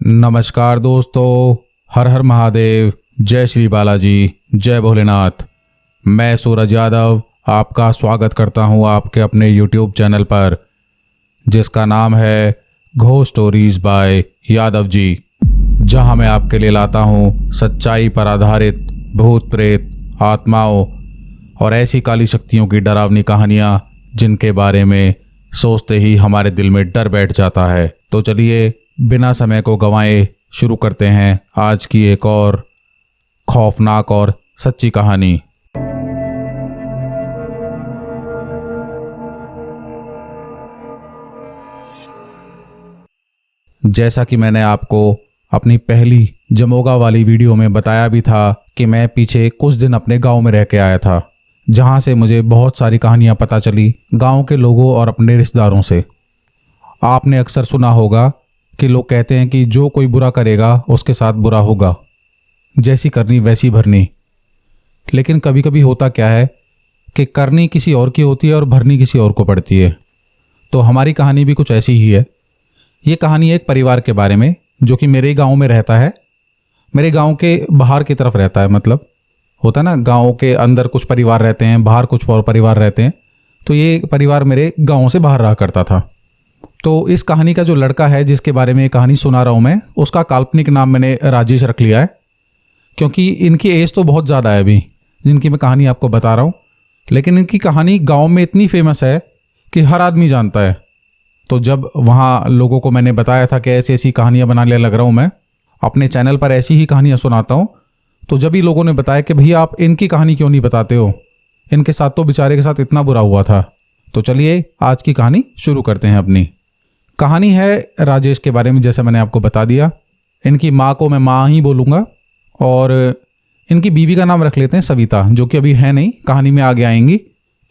नमस्कार दोस्तों, हर हर महादेव, जय श्री बालाजी, जय भोलेनाथ। मैं सूरज यादव आपका स्वागत करता हूं आपके अपने YouTube चैनल पर, जिसका नाम है ghost stories bye Yadav ji, जहां मैं आपके लिए लाता हूं सच्चाई पर आधारित भूत प्रेत, आत्माओं और ऐसी काली शक्तियों की डरावनी कहानियां जिनके बारे में सोचते ही हमारे दिल में डर बैठ जाता है। तो चलिए बिना समय को गंवाए शुरू करते हैं आज की एक और खौफनाक और सच्ची कहानी। जैसा कि मैंने आपको अपनी पहली जमोगा वाली वीडियो में बताया भी था कि मैं पीछे कुछ दिन अपने गांव में रह के आया था, जहां से मुझे बहुत सारी कहानियां पता चली गांव के लोगों और अपने रिश्तेदारों से। आपने अक्सर सुना होगा कि लोग कहते हैं कि जो कोई बुरा करेगा उसके साथ बुरा होगा, जैसी करनी वैसी भरनी। लेकिन कभी कभी होता क्या है कि करनी किसी और की होती है और भरनी किसी और को पड़ती है। तो हमारी कहानी भी कुछ ऐसी ही है। ये कहानी एक परिवार के बारे में जो कि मेरे गांव में रहता है, मेरे गांव के बाहर की तरफ रहता है। मतलब होता है ना, गांव के अंदर कुछ परिवार रहते हैं, बाहर कुछ और परिवार रहते हैं। तो ये परिवार मेरे गांव से बाहर रहा करता था। तो इस कहानी का जो लड़का है जिसके बारे में ये कहानी सुना रहा हूं मैं, उसका काल्पनिक नाम मैंने राजेश रख लिया है, क्योंकि इनकी एज तो बहुत ज़्यादा है अभी जिनकी मैं कहानी आपको बता रहा हूं। लेकिन इनकी कहानी गांव में इतनी फेमस है कि हर आदमी जानता है। तो जब वहाँ लोगों को मैंने बताया था कि ऐसी ऐसी कहानियां बनाने लग रहा हूं मैं, अपने चैनल पर ऐसी ही कहानियां सुनाता हूं, तो जब ही लोगों ने बताया कि भैया आप इनकी कहानी क्यों नहीं बताते हो, इनके साथ तो बेचारे के साथ इतना बुरा हुआ था। तो चलिए आज की कहानी शुरू करते हैं। अपनी कहानी है राजेश के बारे में, जैसे मैंने आपको बता दिया। इनकी माँ को मैं माँ ही बोलूँगा, और इनकी बीवी का नाम रख लेते हैं सविता, जो कि अभी है नहीं, कहानी में आगे आएंगी।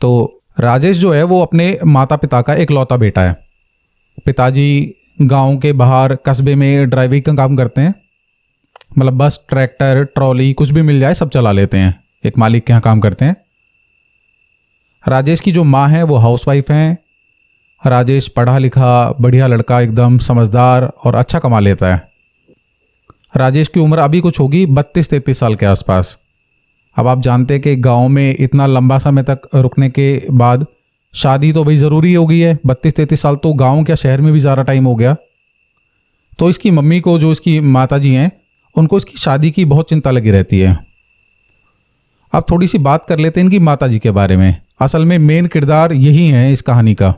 तो राजेश जो है वो अपने माता पिता का इकलौता बेटा है। पिताजी गांव के बाहर कस्बे में ड्राइविंग का काम करते हैं। मतलब बस, ट्रैक्टर, ट्रॉली कुछ भी मिल जाए सब चला लेते हैं, एक मालिक के यहाँ काम करते हैं। राजेश की जो माँ है वो हाउसवाइफ हैं। राजेश पढ़ा लिखा बढ़िया लड़का, एकदम समझदार और अच्छा कमा लेता है। राजेश की उम्र अभी कुछ होगी 32-33 साल के आसपास। अब आप जानते हैं कि गांव में इतना लंबा समय तक रुकने के बाद शादी तो भाई ज़रूरी हो गई है। 32-33 साल तो गांव क्या शहर में भी ज़्यादा टाइम हो गया। तो इसकी मम्मी को, जो इसकी माता जी हैं, उनको इसकी शादी की बहुत चिंता लगी रहती है। अब थोड़ी सी बात कर लेते हैं इनकी माता जी के बारे में। असल में मेन किरदार यही है इस कहानी का।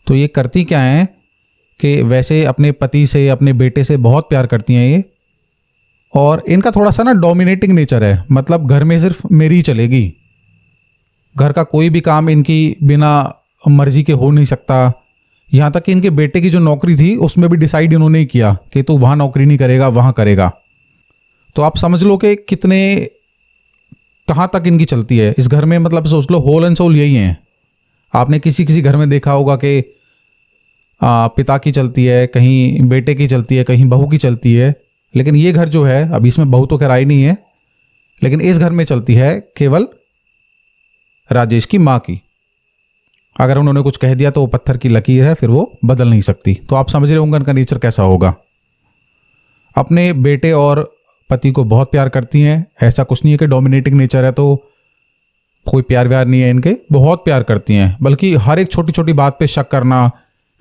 तो ये करती क्या है कि वैसे अपने पति से, अपने बेटे से बहुत प्यार करती हैं ये, और इनका थोड़ा सा ना डोमिनेटिंग नेचर है। मतलब घर में सिर्फ मेरी ही चलेगी, घर का कोई भी काम इनकी बिना मर्जी के हो नहीं सकता। यहां तक कि इनके बेटे की जो नौकरी थी उसमें भी डिसाइड इन्होंने ही किया कि तू वहां नौकरी नहीं करेगा, वहां करेगा। तो आप समझ लो कि कितने, कहां तक इनकी चलती है इस घर में। मतलब सोच लो, होल एंड सोल यही है। आपने किसी किसी घर में देखा होगा कि पिता की चलती है, कहीं बेटे की चलती है, कहीं बहू की चलती है। लेकिन ये घर जो है, अभी इसमें बहू तो खैर आई नहीं है, लेकिन इस घर में चलती है केवल राजेश की माँ की। अगर उन्होंने कुछ कह दिया तो वो पत्थर की लकीर है, फिर वो बदल नहीं सकती। तो आप समझ रहे होंगे उनका नेचर कैसा होगा। अपने बेटे और पति को बहुत प्यार करती हैं। ऐसा कुछ नहीं है कि डोमिनेटिंग नेचर है तो कोई प्यार व्यार नहीं है इनके, बहुत प्यार करती हैं। बल्कि हर एक छोटी छोटी बात पे शक करना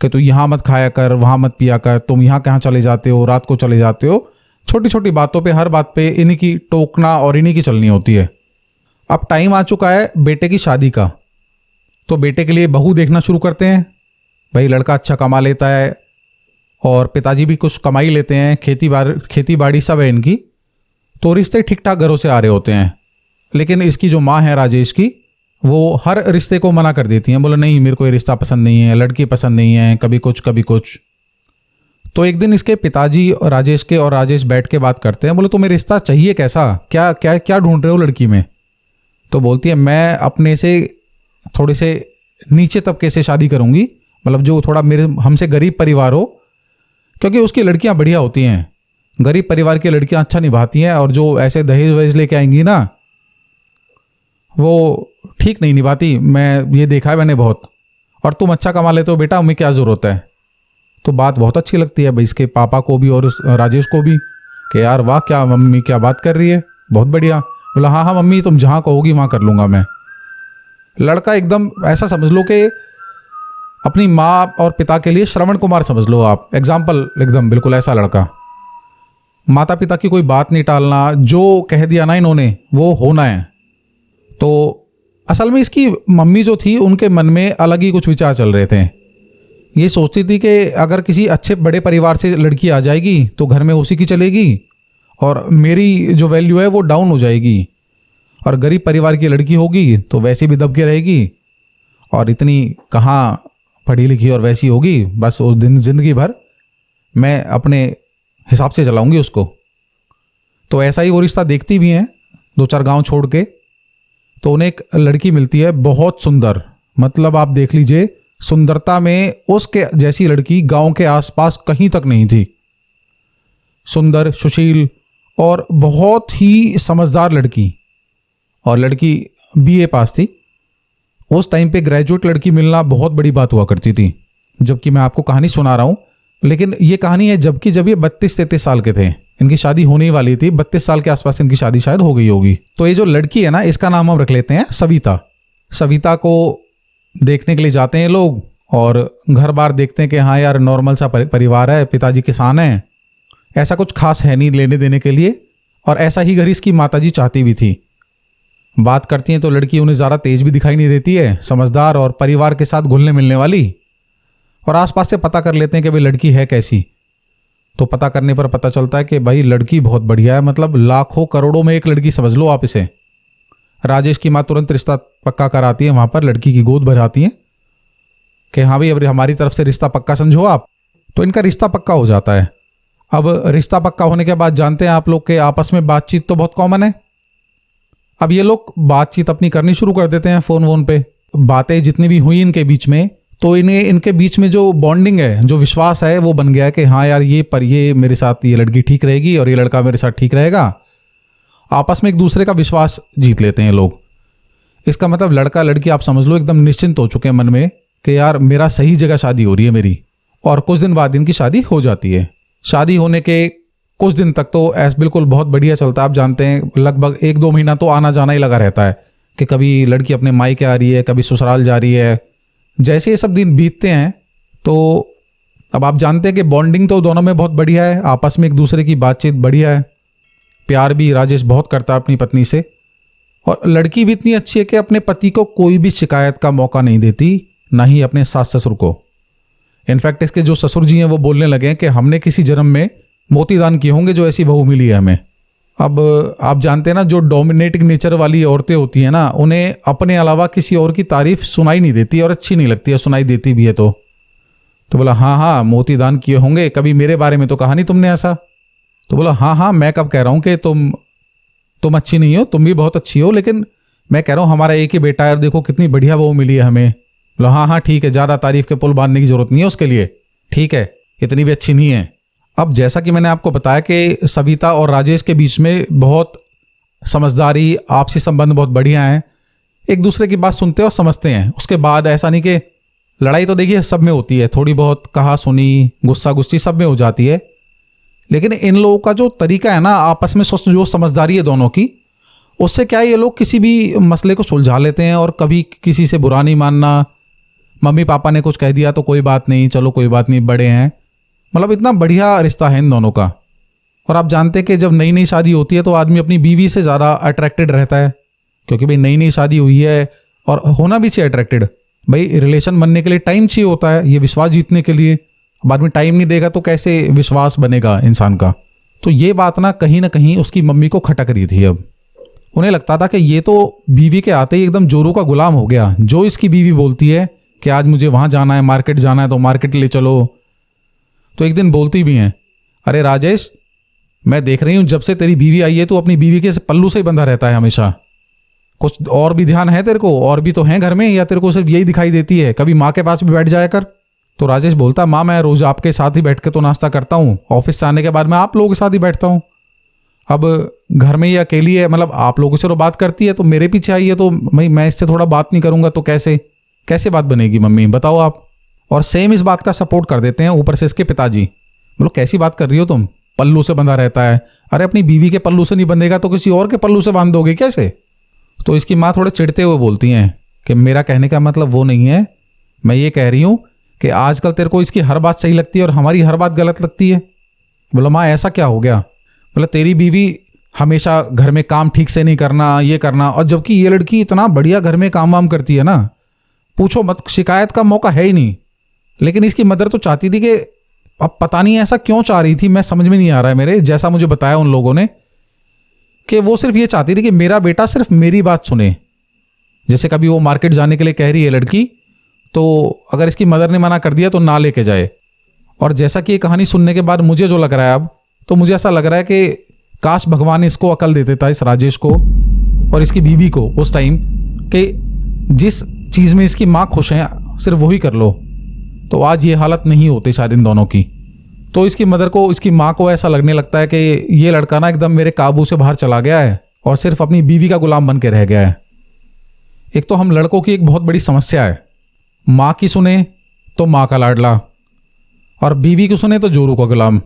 कि तू यहाँ मत खाया कर, वहां मत पिया कर, तुम यहाँ कहाँ चले जाते हो, रात को चले जाते हो। छोटी छोटी बातों पे, हर बात पे इन्हीं की टोकना और इन्हीं की चलनी होती है। अब टाइम आ चुका है बेटे की शादी का, तो बेटे के लिए बहू देखना शुरू करते हैं। भाई लड़का अच्छा कमा लेता है और पिताजी भी कुछ कमाई लेते हैं, खेती बाड़ी सब है इनकी। तो रिश्ते ठीक ठाक घरों से आ रहे होते हैं। लेकिन इसकी जो माँ है राजेश की, वो हर रिश्ते को मना कर देती हैं। बोले नहीं, मेरे को ये रिश्ता पसंद नहीं है, लड़की पसंद नहीं है, कभी कुछ कभी कुछ। तो एक दिन इसके पिताजी और राजेश बैठ के बात करते हैं। बोले तुम्हें रिश्ता चाहिए कैसा, क्या क्या क्या ढूंढ रहे हो लड़की में? तो बोलती है मैं अपने से थोड़े से नीचे तबके से शादी करूंगी, मतलब जो थोड़ा मेरे हमसे गरीब परिवार हो, क्योंकि उसकी लड़कियां बढ़िया होती हैं। गरीब परिवार की लड़कियां अच्छा निभाती हैं, और जो ऐसे दहेज वहेज लेके आएंगी ना, वो ठीक नहीं निभाती। मैं ये देखा है मैंने बहुत। और तुम अच्छा कमा लेते हो बेटा, हमें क्या जरूरत है? तो बात बहुत अच्छी लगती है भाई इसके पापा को भी और राजेश को भी कि यार वाह, क्या मम्मी क्या बात कर रही है, बहुत बढ़िया। बोला हाँ हाँ मम्मी, तुम जहाँ कहोगी वहाँ कर लूँगा मैं। लड़का एकदम ऐसा समझ लो कि अपनी माँ और पिता के लिए श्रवण कुमार समझ लो आप, एग्जाम्पल एकदम बिल्कुल ऐसा लड़का। माता पिता की कोई बात नहीं टालना, जो कह दिया ना इन्होंने वो होना है। तो असल में इसकी मम्मी जो थी उनके मन में अलग ही कुछ विचार चल रहे थे। ये सोचती थी कि अगर किसी अच्छे बड़े परिवार से लड़की आ जाएगी तो घर में उसी की चलेगी और मेरी जो वैल्यू है वो डाउन हो जाएगी, और गरीब परिवार की लड़की होगी तो वैसे भी दब के रहेगी और इतनी कहाँ पढ़ी लिखी और वैसी होगी, बस उस दिन जिंदगी भर मैं अपने हिसाब से चलाऊंगी उसको। तो ऐसा ही वो रिश्ता देखती भी हैं 2-4 गांव छोड़ के। तो उन्हें एक लड़की मिलती है बहुत सुंदर, मतलब आप देख लीजिए सुंदरता में उसके जैसी लड़की गांव के आसपास कहीं तक नहीं थी। सुंदर, सुशील और बहुत ही समझदार लड़की, और लड़की बीए पास थी। उस टाइम पे ग्रेजुएट लड़की मिलना बहुत बड़ी बात हुआ करती थी, जबकि मैं आपको कहानी सुना रहा हूं, लेकिन ये कहानी है जबकि जब ये 32-33 साल के थे, इनकी शादी होने ही वाली थी। 32 साल के आसपास इनकी शादी शायद हो गई होगी। तो ये जो लड़की है ना, इसका नाम हम रख लेते हैं सविता। सविता को देखने के लिए जाते हैं लोग और घर बार देखते हैं कि हाँ यार नॉर्मल सा परिवार है, पिताजी किसान हैं, ऐसा कुछ खास है नहीं लेने देने के लिए, और ऐसा ही घर इसकी माताजी चाहती भी थी। बात करती हैं तो लड़की उन्हें ज़्यादा तेज भी दिखाई नहीं देती है, समझदार और परिवार के साथ घुलने मिलने वाली। और आसपास से पता कर लेते हैं कि भाई लड़की है कैसी। तो पता करने पर पता चलता है कि भाई लड़की बहुत बढ़िया है, मतलब लाखों करोड़ों में एक लड़की समझ लो आप इसे। राजेश की माँ तुरंत रिश्ता पक्का कराती है, वहां पर लड़की की गोद भराती है कि हाँ भाई अब हमारी तरफ से रिश्ता पक्का समझो आप। तो इनका रिश्ता पक्का हो जाता है। अब रिश्ता पक्का होने के बाद जानते हैं आप लोग के आपस में बातचीत तो बहुत कॉमन है। अब ये लोग बातचीत अपनी करनी शुरू कर देते हैं फोन वोन पे। बातें जितनी भी हुई इनके बीच में, तो इन्हें इनके बीच में जो बॉन्डिंग है, जो विश्वास है, वो बन गया है कि हाँ यार ये मेरे साथ ये लड़की ठीक रहेगी और ये लड़का मेरे साथ ठीक रहेगा। आपस में एक दूसरे का विश्वास जीत लेते हैं लोग। इसका मतलब लड़का लड़की आप समझ लो एकदम निश्चिंत हो चुके हैं मन में कि यार मेरा सही जगह शादी हो रही है मेरी। और कुछ दिन बाद इनकी शादी हो जाती है। शादी होने के कुछ दिन तक तो ऐसा बिल्कुल बहुत बढ़िया चलता है। आप जानते हैं लगभग 1-2 महीना तो आना जाना ही लगा रहता है कि कभी लड़की अपने मायके आ रही है, कभी ससुराल जा रही है। जैसे ये सब दिन बीतते हैं तो अब आप जानते हैं कि बॉन्डिंग तो दोनों में बहुत बढ़िया है, आपस में एक दूसरे की बातचीत बढ़िया है। प्यार भी राजेश बहुत करता है अपनी पत्नी से, और लड़की भी इतनी अच्छी है कि अपने पति को कोई भी शिकायत का मौका नहीं देती, ना ही अपने सास ससुर को। इनफैक्ट इसके जो ससुर जी हैं वो बोलने लगे हैं कि हमने किसी जन्म में मोती दान किए होंगे जो ऐसी बहू मिली है हमें। अब आप जानते हैं ना, जो डोमिनेटिंग नेचर वाली औरतें होती हैं ना, उन्हें अपने अलावा किसी और की तारीफ सुनाई नहीं देती और अच्छी नहीं लगती है, सुनाई देती भी है तो बोला हाँ हाँ मोती दान किए होंगे, कभी मेरे बारे में तो कहा नहीं तुमने ऐसा। तो बोला हाँ हाँ मैं कब कह रहा हूं कि तुम अच्छी नहीं हो, तुम भी बहुत अच्छी हो, लेकिन मैं कह रहा हूं हमारा एक ही बेटा है और देखो कितनी बढ़िया बहू मिली है हमें। बोला हाँ हाँ ठीक है, ज्यादा तारीफ के पुल बांधने की जरूरत नहीं है उसके लिए, ठीक है, इतनी भी अच्छी नहीं है। अब जैसा कि मैंने आपको बताया कि सविता और राजेश के बीच में बहुत समझदारी, आपसी संबंध बहुत बढ़िया है, एक दूसरे की बात सुनते और समझते हैं। उसके बाद ऐसा नहीं कि लड़ाई तो देखिए सब में होती है, थोड़ी बहुत कहा सुनी, गुस्सा गुस्सी सब में हो जाती है, लेकिन इन लोगों का जो तरीका है ना आपस में जो समझदारी है दोनों की, उससे क्या है ये लोग किसी भी मसले को सुलझा लेते हैं और कभी किसी से बुरा नहीं मानना। मम्मी पापा ने कुछ कह दिया तो कोई बात नहीं, चलो कोई बात नहीं, बड़े हैं, मतलब इतना बढ़िया रिश्ता है इन दोनों का। और आप जानते हैं कि जब नई नई शादी होती है तो आदमी अपनी बीवी से ज़्यादा अट्रैक्टेड रहता है, क्योंकि भाई नई नई शादी हुई है और होना भी चाहिए अट्रैक्टेड। भाई रिलेशन बनने के लिए टाइम चाहिए होता है, ये विश्वास जीतने के लिए। अब आदमी टाइम नहीं देगा तो कैसे विश्वास बनेगा इंसान का। तो ये बात ना कहीं उसकी मम्मी को खटक रही थी। अब उन्हें लगता था कि ये तो बीवी के आते ही एकदम जोरू का गुलाम हो गया। जो इसकी बीवी बोलती है कि आज मुझे वहां जाना है, मार्केट जाना है, तो मार्केट ले चलो। तो एक दिन बोलती भी हैं, अरे राजेश मैं देख रही हूं जब से तेरी बीवी आई है तो अपनी बीवी के पल्लू से ही बंधा रहता है हमेशा। कुछ और भी ध्यान है तेरे को, और भी तो हैं घर में, या तेरे को सिर्फ यही दिखाई देती है? कभी माँ के पास भी बैठ जाया कर। तो राजेश बोलता, माँ मैं रोज आपके साथ ही बैठ के तो नाश्ता करता हूँ, ऑफिस से आने के बाद मैं आप लोगों के साथ ही बैठता हूँ। अब घर में ये अकेली है, मतलब आप लोगों से तो बात करती है, तो मेरे पीछे आई है, तो मैं इससे थोड़ा बात नहीं करूंगा तो कैसे बात बनेगी मम्मी, बताओ आप। और सेम इस बात का सपोर्ट कर देते हैं ऊपर से इसके पिताजी। बोलो कैसी बात कर रही हो तुम, पल्लू से बंधा रहता है। अरे अपनी बीवी के पल्लू से नहीं बंधेगा तो किसी और के पल्लू से बांध दोगे कैसे? तो इसकी माँ थोड़े चिढ़ते हुए बोलती हैं कि मेरा कहने का मतलब वो नहीं है, मैं ये कह रही हूं कि आजकल तेरे को इसकी हर बात सही लगती है और हमारी हर बात गलत लगती है। बोला माँ ऐसा क्या हो गया? बोला तेरी बीवी हमेशा घर में काम ठीक से नहीं करना, ये करना, और जबकि ये लड़की इतना बढ़िया घर में काम वाम करती है ना, पूछो मत, शिकायत का मौका है ही नहीं। लेकिन इसकी मदर तो चाहती थी कि, अब पता नहीं ऐसा क्यों चाह रही थी, मैं समझ में नहीं आ रहा है मेरे, जैसा मुझे बताया उन लोगों ने, कि वो सिर्फ ये चाहती थी कि मेरा बेटा सिर्फ मेरी बात सुने। जैसे कभी वो मार्केट जाने के लिए कह रही है लड़की, तो अगर इसकी मदर ने मना कर दिया तो ना लेके जाए। और जैसा कि ये कहानी सुनने के बाद मुझे जो लग रहा है अब, तो मुझे ऐसा लग रहा है कि काश भगवान इसको अकल दे देता, इस राजेश को और इसकी बीवी को उस टाइम, कि जिस चीज में इसकी माँ खुश है सिर्फ वही कर लो, तो आज ये हालत नहीं होती शायद इन दोनों की। तो इसकी मदर को, इसकी माँ को ऐसा लगने लगता है कि ये लड़का ना एकदम मेरे काबू से बाहर चला गया है और सिर्फ अपनी बीवी का गुलाम बन के रह गया है। एक तो हम लड़कों की एक बहुत बड़ी समस्या है, माँ की सुने तो माँ का लाडला, और बीवी की सुने तो जोरू का गुलाम।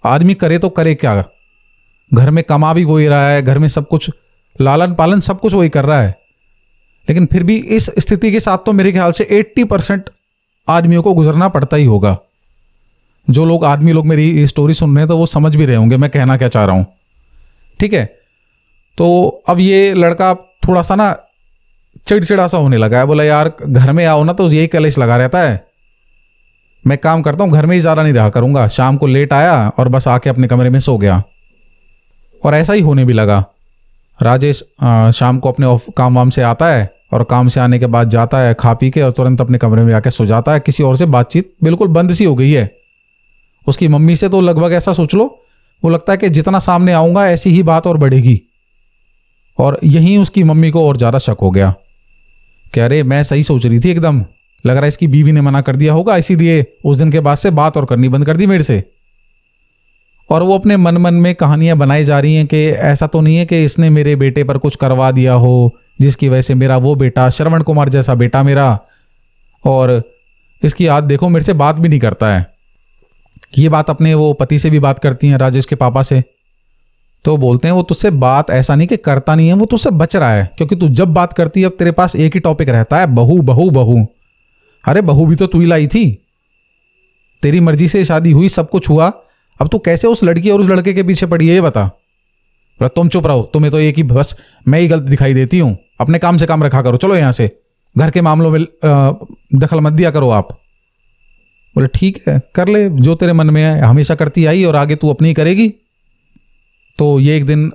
आदमी करे तो करे क्या, घर में कमा भी वही रहा है, घर में सब कुछ लालन पालन सब कुछ वही कर रहा है, लेकिन फिर भी इस स्थिति के साथ तो मेरे ख्याल से 80% आदमियों को गुजरना पड़ता ही होगा। जो लोग आदमी लोग मेरी स्टोरी सुन रहे हैं तो वो समझ भी रहे होंगे मैं कहना क्या चाह रहा हूं। ठीक है, तो अब ये लड़का थोड़ा सा ना चिड़चिड़ा सा होने लगा है। बोला यार घर में आओ ना तो यही कलेश लगा रहता है, मैं काम करता हूं घर में ही ज्यादा नहीं रहा करूंगा। शाम को लेट आया और बस आके अपने कमरे में सो गया, और ऐसा ही होने भी लगा। राजेश शाम को अपने काम वाम से आता है और काम से आने के बाद जाता है खा पी के और तुरंत अपने कमरे में आके सो जाता है। किसी और से बातचीत बिल्कुल बंद सी हो गई है। उसकी मम्मी से तो लगभग ऐसा सोच लो, वो लगता है कि जितना सामने आऊंगा ऐसी ही बात और बढ़ेगी। और यहीं उसकी मम्मी को और ज्यादा शक हो गया कि अरे मैं सही सोच रही थी एकदम, लग रहा है इसकी बीवी ने मना कर दिया होगा, इसीलिए उस दिन के बाद से बात और करनी बंद कर दी मेरे से। और वो अपने मन मन में कहानियां बनाई जा रही हैं कि ऐसा तो नहीं है कि इसने मेरे बेटे पर कुछ करवा दिया हो, जिसकी वजह से मेरा वो बेटा, श्रवण कुमार जैसा बेटा मेरा, और इसकी आदत देखो मेरे से बात भी नहीं करता है। ये बात अपने वो पति से भी बात करती हैं, राजेश के पापा से। तो बोलते हैं वो तुझसे बात ऐसा नहीं कि करता नहीं है, वो तुझसे बच रहा है, क्योंकि तू जब बात करती है अब तेरे पास एक ही टॉपिक रहता है, बहू बहू बहू। अरे बहू भी तो तू ही लाई थी, तेरी मर्जी से शादी हुई, सब कुछ हुआ, अब तू कैसे उस लड़की और उस लड़के के पीछे पड़ी है ये बता। तुम चुप रहो, तुम्हें तो एक ही बस मैं ही गलत दिखाई देती हूं, अपने काम से काम रखा करो, चलो यहां से, घर के मामलों में दखल मत दिया करो आप। बोले ठीक है कर ले जो तेरे मन में है, हमेशा करती आई और आगे तू अपनी ही करेगी। तो ये एक दिन,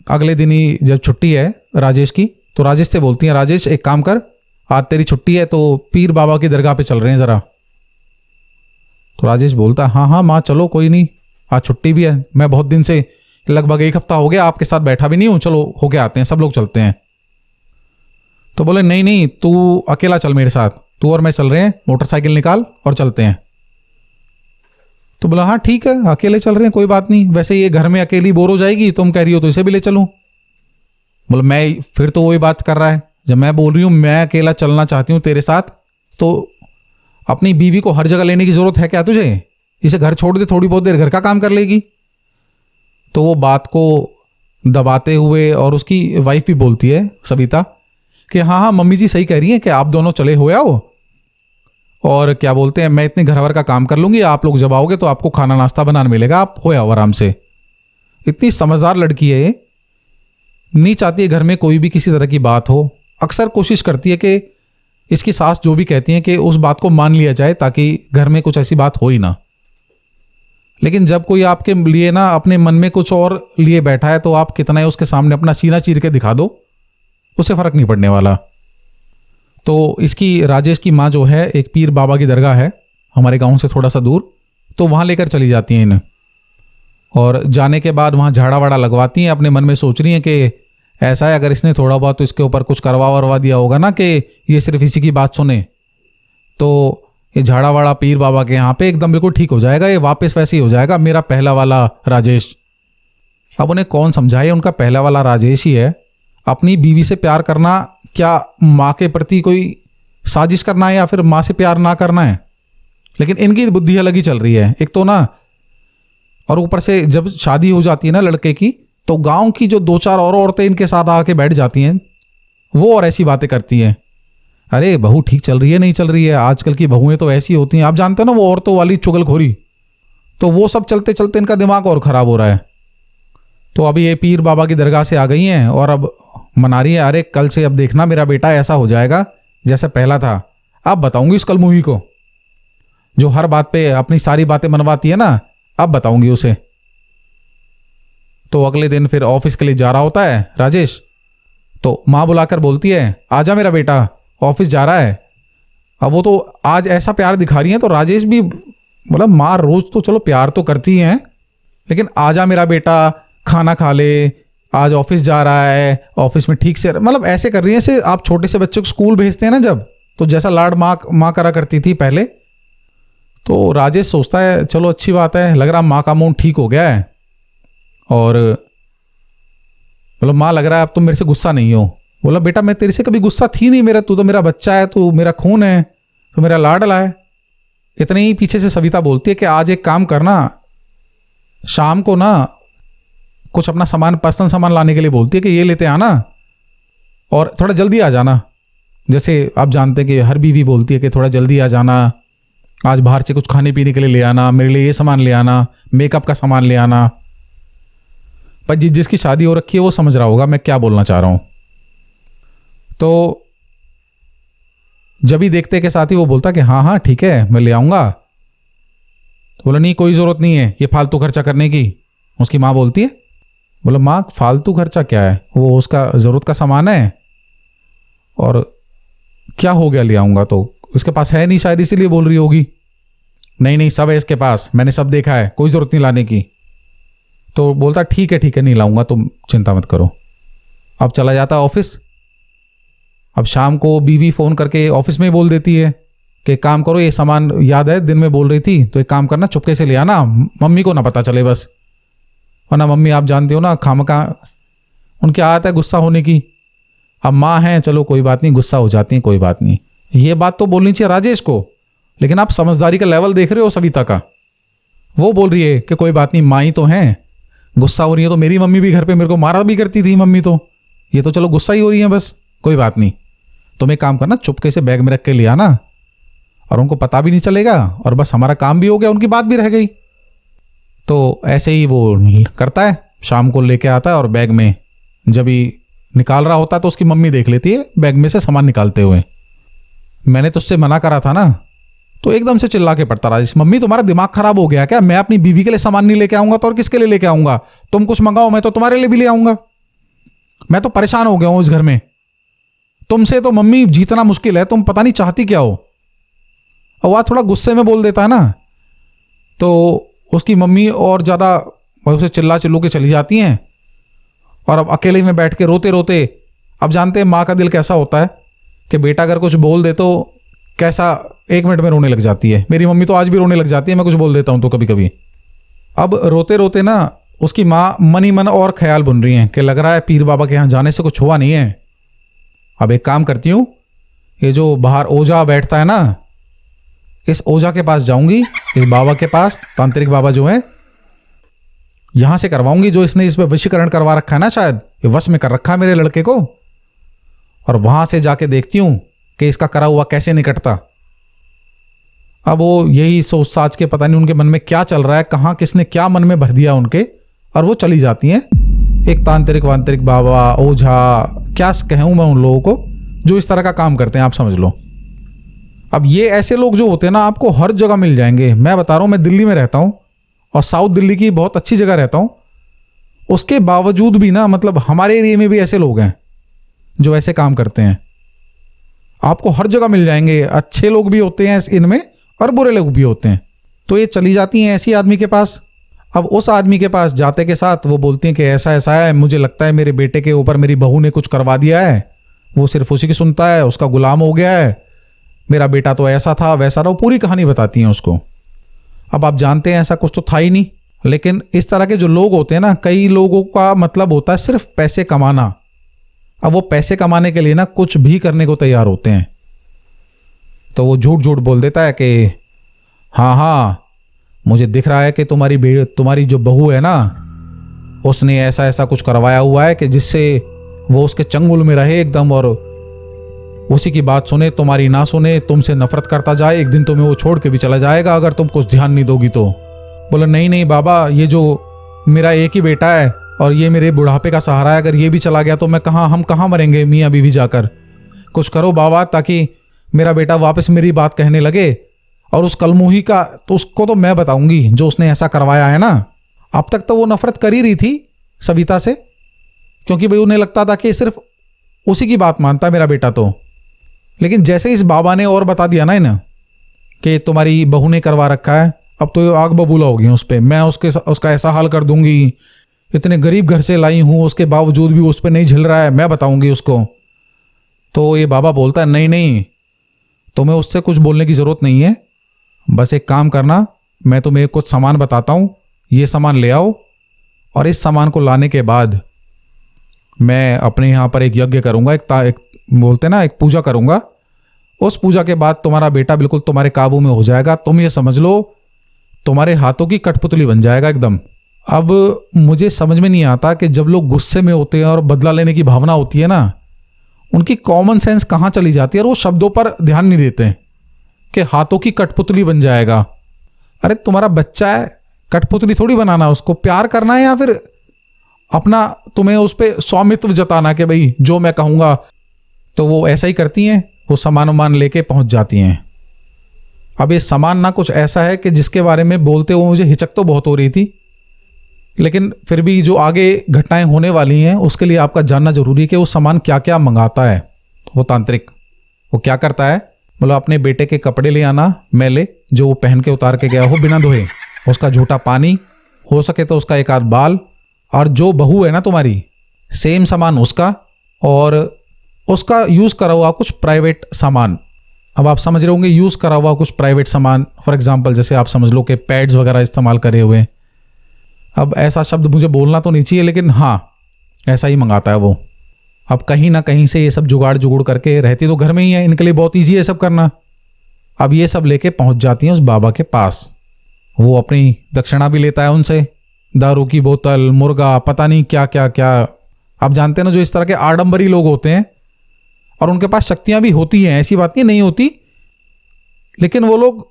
अगले दिन ही जब छुट्टी है राजेश की, तो राजेश से बोलती है, राजेश एक काम कर, आज तेरी छुट्टी है तो पीर बाबा की दरगाह पे चल रहे हैं जरा। तो राजेश बोलता हाँ हाँ माँ चलो कोई नहीं, आज छुट्टी भी है, मैं बहुत दिन से, लगभग एक हफ्ता हो गया आपके साथ बैठा भी नहीं हूं, चलो होके आते हैं, सब लोग चलते हैं। तो बोले नहीं नहीं तू अकेला चल मेरे साथ, तू और मैं चल रहे हैं, मोटरसाइकिल निकाल और चलते हैं। तो बोला हाँ ठीक है अकेले चल रहे हैं कोई बात नहीं, वैसे ये घर में अकेली बोर हो जाएगी, तुम कह रही हो तो इसे भी ले चलूं। बोला मैं, फिर तो वही बात कर रहा है, जब मैं बोल रही हूं मैं अकेला चलना चाहती हूं तेरे साथ, तो अपनी बीवी को हर जगह लेने की जरूरत है क्या तुझे? इसे घर छोड़ दे, थोड़ी बहुत देर घर का काम कर लेगी। तो वो बात को दबाते हुए, और उसकी वाइफ भी बोलती है सविता कि हाँ हाँ मम्मी जी सही कह रही हैं कि आप दोनों चले हो आओ, और क्या बोलते हैं मैं इतने घर का काम कर लूंगी, आप लोग जब आओगे तो आपको खाना नाश्ता बनाने मिलेगा, आप हो आओ आराम से। इतनी समझदार लड़की है ये, नहीं चाहती है घर में कोई भी किसी तरह की बात हो, अक्सर कोशिश करती है कि इसकी सास जो भी कहती है कि उस बात को मान लिया जाए ताकि घर में कुछ ऐसी बात हो ही ना। लेकिन जब कोई आपके लिए ना अपने मन में कुछ और लिए बैठा है, तो आप कितना ही उसके सामने अपना सीना चीर के दिखा दो, उसे फर्क नहीं पड़ने वाला। तो इसकी राजेश की माँ जो है, एक पीर बाबा की दरगाह है हमारे गांव से थोड़ा सा दूर, तो वहां लेकर चली जाती हैं इन्हें, और जाने के बाद वहां झाड़ा वाड़ा लगवाती हैं। अपने मन में सोच रही हैं कि ऐसा है अगर इसने थोड़ा बहुत तो इसके ऊपर कुछ करवा वरवा दिया होगा ना, कि ये सिर्फ इसी की बात सुने, तो ये झाड़ा वाड़ा पीर बाबा के यहाँ पे एकदम बिल्कुल ठीक हो जाएगा, ये वापस वैसे ही हो जाएगा मेरा पहला वाला राजेश। अब उन्हें कौन समझाए, उनका पहला वाला राजेश ही है। अपनी बीवी से प्यार करना क्या माँ के प्रति कोई साजिश करना है, या फिर माँ से प्यार ना करना है? लेकिन इनकी बुद्धि अलग ही चल रही है एक तो ना। और ऊपर से जब शादी हो जाती है ना लड़के की, तो गांव की जो दो चार और औरतें इनके साथ आके बैठ जाती हैं, वो और ऐसी बातें करती हैं। अरे बहू ठीक चल रही है नहीं चल रही है, आजकल की बहुएं तो ऐसी होती हैं, आप जानते हो ना वो औरतों वाली चुगलखोरी। तो वो सब चलते चलते इनका दिमाग और खराब हो रहा है। तो अभी ये पीर बाबा की दरगाह से आ गई हैं और अब मना रही है, अरे कल से अब देखना मेरा बेटा ऐसा हो जाएगा जैसे पहला था। अब बताऊंगी उस कलमुही को जो हर बात पे अपनी सारी बातें मनवाती है ना, अब बताऊंगी उसे। तो अगले दिन फिर ऑफिस के लिए जा रहा होता है राजेश, तो मां बुलाकर बोलती है, आजा मेरा बेटा ऑफिस जा रहा है। अब वो तो आज ऐसा प्यार दिखा रही है, तो राजेश भी मतलब मां रोज तो चलो प्यार तो करती है, लेकिन आजा मेरा बेटा खाना खा ले, आज ऑफिस जा रहा है, ऑफिस में ठीक से मतलब ऐसे कर रही है जैसे आप छोटे से बच्चे को स्कूल भेजते हैं ना जब, तो जैसा लाड माँ करा करती थी पहले। तो राजेश सोचता है चलो अच्छी बात है, लग रहा माँ का मूड ठीक हो गया है, और मतलब माँ लग रहा है अब तुम मेरे से गुस्सा नहीं हो। बोला बेटा मैं तेरे से कभी गुस्सा थी नहीं, मेरा तू तो मेरा बच्चा है, तू मेरा खून है, तो मेरा लाडला है। इतने ही पीछे से सविता बोलती है कि आज एक काम करना, शाम को ना कुछ अपना सामान पर्सनल सामान लाने के लिए बोलती है कि ये लेते आना और थोड़ा जल्दी आ जाना। जैसे आप जानते हैं कि हर बीवी बोलती है कि थोड़ा जल्दी आ जाना, आज बाहर से कुछ खाने पीने के लिए ले आना, मेरे लिए ये सामान ले आना, मेकअप का सामान ले आना। पर जिसकी शादी हो रखी है वो समझ रहा होगा मैं क्या बोलना चाह रहा हूं। तो जब ही देखते के साथ ही वो बोलता कि हाँ हाँ ठीक है मैं ले आऊंगा। तो बोला नहीं कोई जरूरत नहीं है ये फालतू खर्चा करने की। उसकी माँ बोलती है, बोला माँ फालतू खर्चा क्या है, वो उसका जरूरत का सामान है और क्या हो गया ले आऊंगा, तो उसके पास है नहीं शायद इसीलिए बोल रही होगी। नहीं नहीं सब है इसके पास, मैंने सब देखा है, कोई जरूरत नहीं लाने की। तो बोलता ठीक है नहीं लाऊंगा, तुम चिंता मत करो। अब चला जाता ऑफिस। अब शाम को बीवी फोन करके ऑफिस में ही बोल देती है कि काम करो ये सामान याद है दिन में बोल रही थी, तो एक काम करना चुपके से ले आना, मम्मी को ना पता चले बस, वरना मम्मी आप जानते हो ना खामखा उनकी आदत है गुस्सा होने की। अब माँ है चलो कोई बात नहीं, गुस्सा हो जाती है कोई बात नहीं। ये बात तो बोलनी चाहिए राजेश को, लेकिन आप समझदारी का लेवल देख रहे हो सविता का। वो बोल रही है कि कोई बात नहीं माँ ही तो है, गुस्सा हो रही है तो मेरी मम्मी भी घर पे मेरे को मारा भी करती थी मम्मी, तो ये तो चलो गुस्सा ही हो रही है बस, कोई बात नहीं। तुम एक काम करना चुपके से बैग में रख के ले आना और उनको पता भी नहीं चलेगा और बस हमारा काम भी हो गया, उनकी बात भी रह गई। तो ऐसे ही वो करता है, शाम को लेके आता है और बैग में जब ही निकाल रहा होता है तो उसकी मम्मी देख लेती है बैग में से सामान निकालते हुए। मैंने तो उससे मना करा था ना, तो एकदम से चिल्ला के पड़ता राजेश, मम्मी तुम्हारा दिमाग खराब हो गया क्या, मैं अपनी बीवी के लिए सामान नहीं लेके आऊंगा तो और किसके लिए लेके आऊंगा, तुम कुछ मंगाओ मैं तो तुम्हारे लिए भी ले आऊंगा, मैं तो परेशान हो गया हूं इस घर में, तुमसे तो मम्मी जीतना मुश्किल है, तुम पता नहीं चाहती क्या हो। और वह थोड़ा गुस्से में बोल देता है ना, तो उसकी मम्मी और ज्यादा उसे चिल्ला चिल्लू के चली जाती हैं और अब अकेले में बैठ के रोते रोते, अब जानते हैं माँ का दिल कैसा होता है कि बेटा अगर कुछ बोल दे तो कैसा 1 मिनट में रोने लग जाती है। मेरी मम्मी तो आज भी रोने लग जाती है मैं कुछ बोल देता हूं तो कभी कभी। अब रोते रोते ना उसकी माँ मन ही मन और ख्याल बुन रही है कि लग रहा है पीर बाबा के यहां जाने से कुछ हुआ नहीं है। अब एक काम करती हूं, ये जो बाहर ओझा बैठता है ना, इस ओझा के पास जाऊंगी, इस बाबा के पास, तांत्रिक बाबा जो है, यहां से करवाऊंगी जो इसने इस पे वशीकरण करवा रखा है ना, शायद ये वश में कर रखा है मेरे लड़के को, और वहां से जाके देखती हूं कि इसका करा हुआ कैसे निकटता। अब वो यही सोच साच के पता नहीं उनके मन में क्या चल रहा है, कहां किसने क्या मन में भर दिया उनके, और वो चली जाती हैं। एक तांत्रिक वांत्रिक बाबा ओझा क्या कहूं मैं उन लोगों को जो इस तरह का काम करते हैं, आप समझ लो। अब ये ऐसे लोग जो होते हैं ना आपको हर जगह मिल जाएंगे। मैं बता रहा हूं मैं दिल्ली में रहता हूं और साउथ दिल्ली की बहुत अच्छी जगह रहता हूं, उसके बावजूद भी ना मतलब हमारे एरिया में भी ऐसे लोग हैं जो ऐसे काम करते हैं। आपको हर जगह मिल जाएंगे, अच्छे लोग भी होते हैं इनमें और बुरे लोग भी होते हैं। तो ये चली जाती हैं ऐसी आदमी के पास। अब उस आदमी के पास जाते के साथ वो बोलती हैं कि ऐसा ऐसा है, मुझे लगता है मेरे बेटे के ऊपर मेरी बहू ने कुछ करवा दिया है, वो सिर्फ उसी की सुनता है, उसका गुलाम हो गया है, मेरा बेटा तो ऐसा था वैसा था, वो पूरी कहानी बताती हैं उसको। अब आप जानते हैं ऐसा कुछ तो था ही नहीं, लेकिन इस तरह के जो लोग होते हैं ना, कई लोगों का मतलब होता है सिर्फ पैसे कमाना। अब वो पैसे कमाने के लिए ना कुछ भी करने को तैयार होते हैं। तो वो झूठ झूठ बोल देता है कि हाँ हाँ, मुझे दिख रहा है कि तुम्हारी जो बहू है ना, उसने ऐसा ऐसा कुछ करवाया हुआ है कि जिससे वो उसके चंगुल में रहे एकदम, और उसी की बात सुने, तुम्हारी ना सुने, तुमसे नफरत करता जाए। एक दिन तुम्हें वो छोड़ के भी चला जाएगा अगर तुम कुछ ध्यान नहीं दोगी तो। बोला नहीं नहीं बाबा, ये जो मेरा एक ही बेटा है और ये मेरे बुढ़ापे का सहारा है, अगर ये भी चला गया तो हम कहाँ मरेंगे मियाँ बीवी जाकर। कुछ करो बाबा, ताकि मेरा बेटा वापस मेरी बात कहने लगे। और उस कलमुही का तो उसको तो मैं बताऊंगी जो उसने ऐसा करवाया है ना। अब तक तो वो नफरत कर ही रही थी सविता से, क्योंकि भाई उन्हें लगता था कि सिर्फ उसी की बात मानता है मेरा बेटा तो। लेकिन जैसे इस बाबा ने और बता दिया ना इन्हें कि तुम्हारी बहू ने करवा रखा है, अब तो आग बबूला होगी उस पर। मैं उसका ऐसा हाल कर दूंगी, इतने गरीब घर से लाई हूं उसके बावजूद भी उस पर नहीं झिल रहा है, मैं बताऊंगी उसको। तो ये बाबा बोलता है नहीं नहीं, तुम्हें उससे कुछ बोलने की जरूरत नहीं है, बस एक काम करना, मैं तुम्हें कुछ सामान बताता हूं, ये सामान ले आओ, और इस सामान को लाने के बाद मैं अपने यहां पर एक यज्ञ करूंगा, एक बोलते ना एक पूजा करूंगा। उस पूजा के बाद तुम्हारा बेटा बिल्कुल तुम्हारे काबू में हो जाएगा। तुम ये समझ लो तुम्हारे हाथों की कठपुतली बन जाएगा एकदम। अब मुझे समझ में नहीं आता कि जब लोग गुस्से में होते हैं और बदला लेने की भावना होती है ना, उनकी कॉमन सेंस कहां चली जाती है और वो शब्दों पर ध्यान नहीं देते कि हाथों की कठपुतली बन जाएगा। अरे तुम्हारा बच्चा है, कठपुतली थोड़ी बनाना, उसको प्यार करना है, या फिर अपना तुम्हें उस पर स्वामित्व जताना कि भाई जो मैं कहूंगा। तो वो ऐसा ही करती हैं, वो सामान वामान लेके पहुंच जाती हैं। अब ये सामान ना कुछ ऐसा है कि जिसके बारे में बोलते हुए मुझे हिचक तो बहुत हो रही थी, लेकिन फिर भी जो आगे घटनाएं होने वाली हैं उसके लिए आपका जानना जरूरी है कि वो सामान क्या क्या मंगाता है। वो तांत्रिक वो क्या करता है, मतलब अपने बेटे के कपड़े ले आना मैले, जो वो पहन के उतार के गया हो बिना धोए, उसका झूठा पानी, हो सके तो उसका एक आध बाल, और जो बहू है ना तुम्हारी, सेम सामान उसका, और उसका यूज करा हुआ कुछ प्राइवेट सामान। अब आप समझ रहे होंगे यूज करा हुआ कुछ प्राइवेट सामान, फॉर एग्जांपल जैसे आप समझ लो कि पैड्स वगैरह इस्तेमाल करे हुए। अब ऐसा शब्द मुझे बोलना तो नहीं चाहिए, लेकिन हाँ ऐसा ही मंगाता है वो। अब कहीं ना कहीं से ये सब जुगाड़ जुगुड़ करके, रहती तो घर में ही है, इनके लिए बहुत ईजी है सब करना। अब ये सब लेके पहुंच जाती हैं उस बाबा के पास। वो अपनी दक्षिणा भी लेता है उनसे, दारू की बोतल, मुर्गा, पता नहीं क्या क्या क्या। आप जानते हैं ना जो इस तरह के आडंबरी लोग होते हैं, और उनके पास शक्तियां भी होती हैं, ऐसी बात नहीं होती, लेकिन वो लोग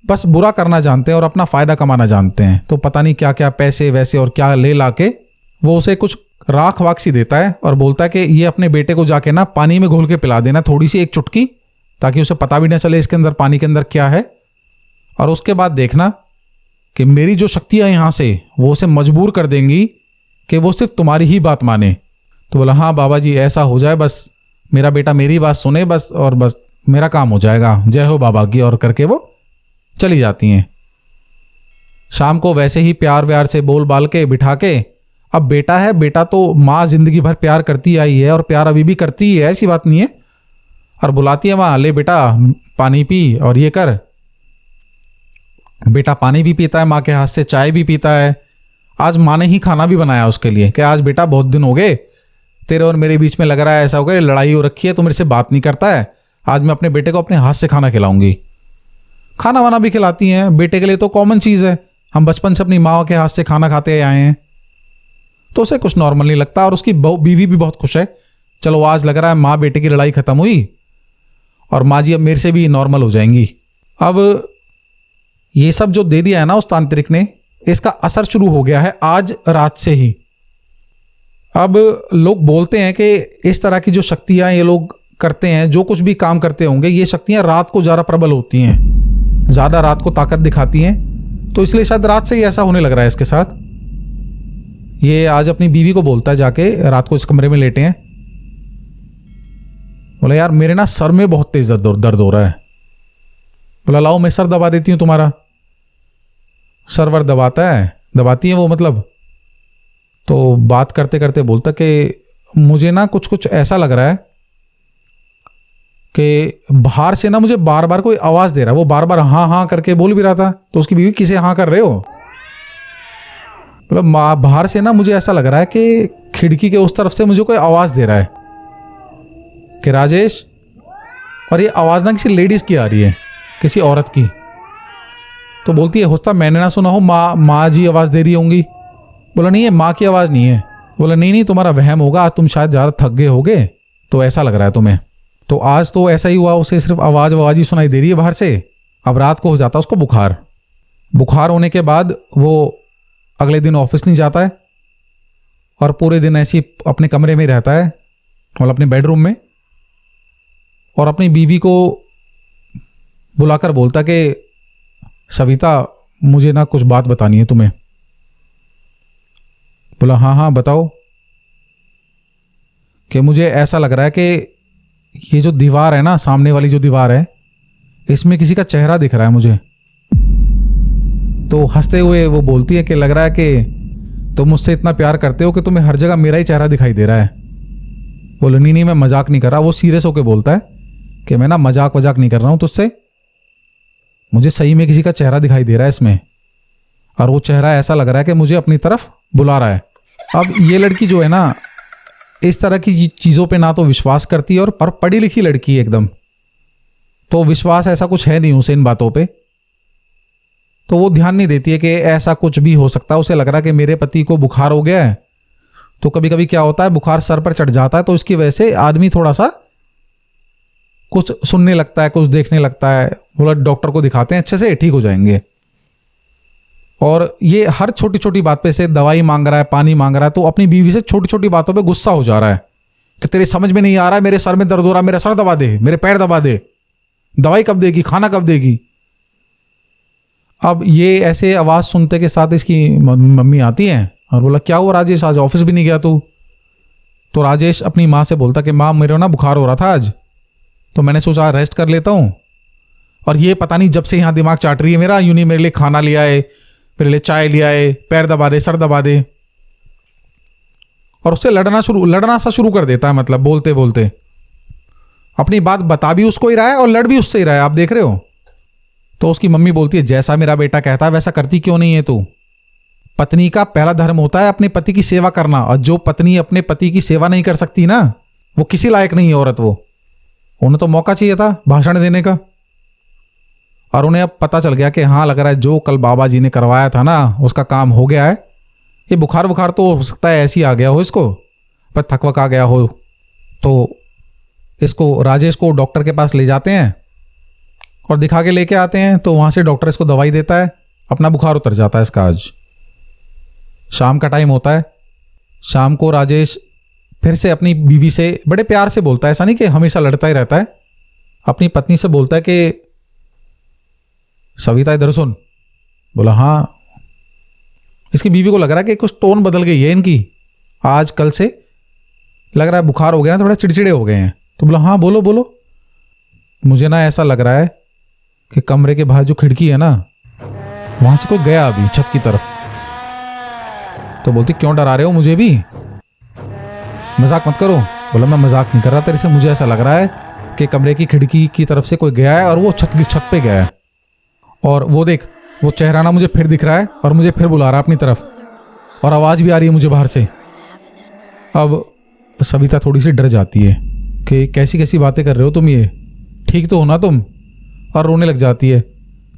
बस बुरा करना जानते हैं और अपना फायदा कमाना जानते हैं। तो पता नहीं क्या क्या पैसे वैसे और क्या ले ला के वो उसे कुछ राख वाक सी देता है और बोलता है कि ये अपने बेटे को जाके ना पानी में घोल के पिला देना, थोड़ी सी एक चुटकी, ताकि उसे पता भी ना चले इसके अंदर, पानी के अंदर क्या है। और उसके बाद देखना कि मेरी जो शक्तियां यहां से वो उसे मजबूर कर देंगी कि वो सिर्फ तुम्हारी ही बात माने। तो बोला हाँ बाबा जी ऐसा हो जाए, बस मेरा बेटा मेरी बात सुने बस, और बस मेरा काम हो जाएगा, जय हो बाबा की। और करके वो चली जाती हैं। शाम को वैसे ही प्यार व्यार से बोल बाल के बिठा के, अब बेटा है, बेटा तो माँ जिंदगी भर प्यार करती आई है और प्यार अभी भी करती ही है, ऐसी बात नहीं है। और बुलाती है माँ, ले बेटा पानी पी और ये कर। बेटा पानी भी पीता है माँ के हाथ से, चाय भी पीता है। आज माँ ने ही खाना भी बनाया उसके लिए कि आज बेटा बहुत दिन हो गए तेरे और मेरे बीच में, लग रहा है ऐसा हो गया लड़ाई हो रखी है, तो मेरे से बात नहीं करता है, आज मैं अपने बेटे को अपने हाथ से खाना खिलाऊंगी। खाना वाना भी खिलाती हैं, बेटे के लिए तो कॉमन चीज है, हम बचपन से अपनी माँ के हाथ से खाना खाते आए हैं, तो उसे कुछ नॉर्मल नहीं लगता। और उसकी बीवी भी बहुत खुश है, चलो आज लग रहा है माँ बेटे की लड़ाई खत्म हुई और माँ जी अब मेरे से भी नॉर्मल हो जाएंगी। अब ये सब जो दे दिया है ना उस तांत्रिक ने, इसका असर शुरू हो गया है आज रात से ही। अब लोग बोलते हैं कि इस तरह की जो शक्तियां ये लोग करते हैं, जो कुछ भी काम करते होंगे, ये शक्तियां रात को ज्यादा प्रबल होती हैं, ज्यादा रात को ताकत दिखाती हैं, तो इसलिए शायद रात से ही ऐसा होने लग रहा है इसके साथ। ये आज अपनी बीवी को बोलता है जाके, रात को इस कमरे में लेटे हैं, बोला यार मेरे ना सर में बहुत तेज दर्द हो रहा है। बोला लाओ मैं सर दबा देती हूं तुम्हारा। सर वर दबाती है वो, मतलब तो बात करते करते बोलता कि मुझे ना कुछ कुछ ऐसा लग रहा है कि बाहर से ना मुझे बार बार कोई आवाज दे रहा है। वो बार बार हाँ हाँ करके बोल भी रहा था, तो उसकी बीवी किसे हाँ कर रहे हो? मतलब बाहर से ना मुझे ऐसा लग रहा है कि खिड़की के उस तरफ से मुझे कोई आवाज दे रहा है कि राजेश, और ये आवाज ना किसी लेडीज की आ रही है, किसी औरत की। तो बोलती है, हो सकता मैंने ना सुना हो, माँ माँ जी आवाज़ दे रही होंगी। बोला नहीं, ये माँ की आवाज़ नहीं है। बोला नहीं नहीं, तुम्हारा वहम होगा, तुम शायद ज़्यादा थक गए होगे तो ऐसा लग रहा है तुम्हें। तो आज तो ऐसा ही हुआ, उसे सिर्फ आवाज़ आवाज़ ही सुनाई दे रही है बाहर से। अब रात को हो जाता उसको बुखार। बुखार होने के बाद वो अगले दिन ऑफिस नहीं जाता है और पूरे दिन ऐसे ही अपने कमरे में रहता है, मतलब अपने बेडरूम में, और अपनी बीवी को बुलाकर बोलता कि सविता, मुझे ना कुछ बात बतानी है तुम्हें। बोला हाँ हाँ बताओ। कि मुझे ऐसा लग रहा है कि ये जो दीवार है ना, सामने वाली जो दीवार है, इसमें किसी का चेहरा दिख रहा है मुझे। तो हंसते हुए वो बोलती है कि लग रहा है कि तुम मुझसे इतना प्यार करते हो कि तुम्हें हर जगह मेरा ही चेहरा दिखाई दे रहा है। बोले नहीं नहीं, मैं मजाक नहीं कर रहा। वो सीरियस होकर बोलता है कि मैं ना मजाक वजाक नहीं कर रहा हूं तुझसे, मुझे सही में किसी का चेहरा दिखाई दे रहा है इसमें, और वो चेहरा ऐसा लग रहा है कि मुझे अपनी तरफ बुला रहा है। अब ये लड़की जो है ना, इस तरह की चीज़ों पे ना तो विश्वास करती है, और पढ़ी लिखी लड़की है एकदम, तो विश्वास ऐसा कुछ है नहीं उसे इन बातों पे। तो वो ध्यान नहीं देती है कि ऐसा कुछ भी हो सकता है। उसे लग रहा है कि मेरे पति को बुखार हो गया है, तो कभी कभी क्या होता है, बुखार सर पर चढ़ जाता है, तो इसकी वजह से आदमी थोड़ा सा कुछ सुनने लगता है, कुछ देखने लगता है। बोला डॉक्टर को दिखाते हैं, अच्छे से ठीक हो जाएंगे। और ये हर छोटी छोटी बात पे से दवाई मांग रहा है, पानी मांग रहा है, तो अपनी बीवी से छोटी छोटी बातों पे गुस्सा हो जा रहा है कि तेरे समझ में नहीं आ रहा है, मेरे सर में दर्द हो रहा है, मेरा सर दबा दे, मेरे पैर दबा दे, दवाई कब देगी, खाना कब देगी। अब ये ऐसे आवाज सुनते के साथ इसकी मम्मी आती है और बोला क्या हुआ राजेश, आज ऑफिस भी नहीं गया तू। तो राजेश अपनी माँ से बोलता कि माँ, मेरे ना बुखार हो रहा था आज, तो मैंने सोचा रेस्ट कर लेता हूँ, और ये पता नहीं जब से यहाँ दिमाग चाट रही है मेरा, यूं नहीं मेरे लिए खाना लिया है, मेरे लिए चाय लिया है, पैर दबा दे, सर दबा दे, और उससे लड़ना सा शुरू कर देता है। मतलब बोलते बोलते अपनी बात बता भी उसको ही रहा है और लड़ भी उससे ही रहा है, आप देख रहे हो। तो उसकी मम्मी बोलती है, जैसा मेरा बेटा कहता है वैसा करती क्यों नहीं है तू। पत्नी का पहला धर्म होता है अपने पति की सेवा करना, और जो पत्नी अपने पति की सेवा नहीं कर सकती ना, वो किसी लायक नहीं है औरत। वो उन्हें तो मौका चाहिए था भाषण देने का, और उन्हें अब पता चल गया कि हाँ, लग रहा है जो कल बाबा जी ने करवाया था ना, उसका काम हो गया है। ये बुखार बुखार तो हो सकता है ऐसी आ गया हो इसको, पर थकवक आ गया हो। तो इसको राजेश को डॉक्टर के पास ले जाते हैं और दिखा के लेके आते हैं। तो वहां से डॉक्टर इसको दवाई देता है, अपना बुखार उतर जाता है इसका। आज शाम का टाइम होता है। शाम को राजेश फिर से अपनी बीवी से बड़े प्यार से बोलता है, ऐसा नहीं कि हमेशा लड़ता ही रहता है। अपनी पत्नी से बोलता है कि सविता इधर सुन। बोला हाँ। इसकी बीवी को लग रहा है कि कुछ टोन बदल गई है इनकी, आज कल से लग रहा है बुखार हो गया ना, थोड़ा चिड़चिड़े हो गए हैं। तो बोला हाँ बोलो बोलो। मुझे ना ऐसा लग रहा है कि कमरे के बाहर जो खिड़की है ना, वहां से कोई गया अभी छत की तरफ। तो बोलती क्यों डरा रहे हो मुझे भी, मजाक मत करो। बोला मैं मजाक नहीं कर रहा तेरे से, मुझे ऐसा लग रहा है कि कमरे की खिड़की की तरफ से कोई गया है और वो छत पे गया है, और वो देख वो चेहरा ना मुझे फिर दिख रहा है और मुझे फिर बुला रहा है अपनी तरफ, और आवाज भी आ रही है मुझे बाहर से। अब सविता थोड़ी सी डर जाती है कि कैसी कैसी बातें कर रहे हो तुम, ये ठीक तो हो ना तुम, और रोने लग जाती है।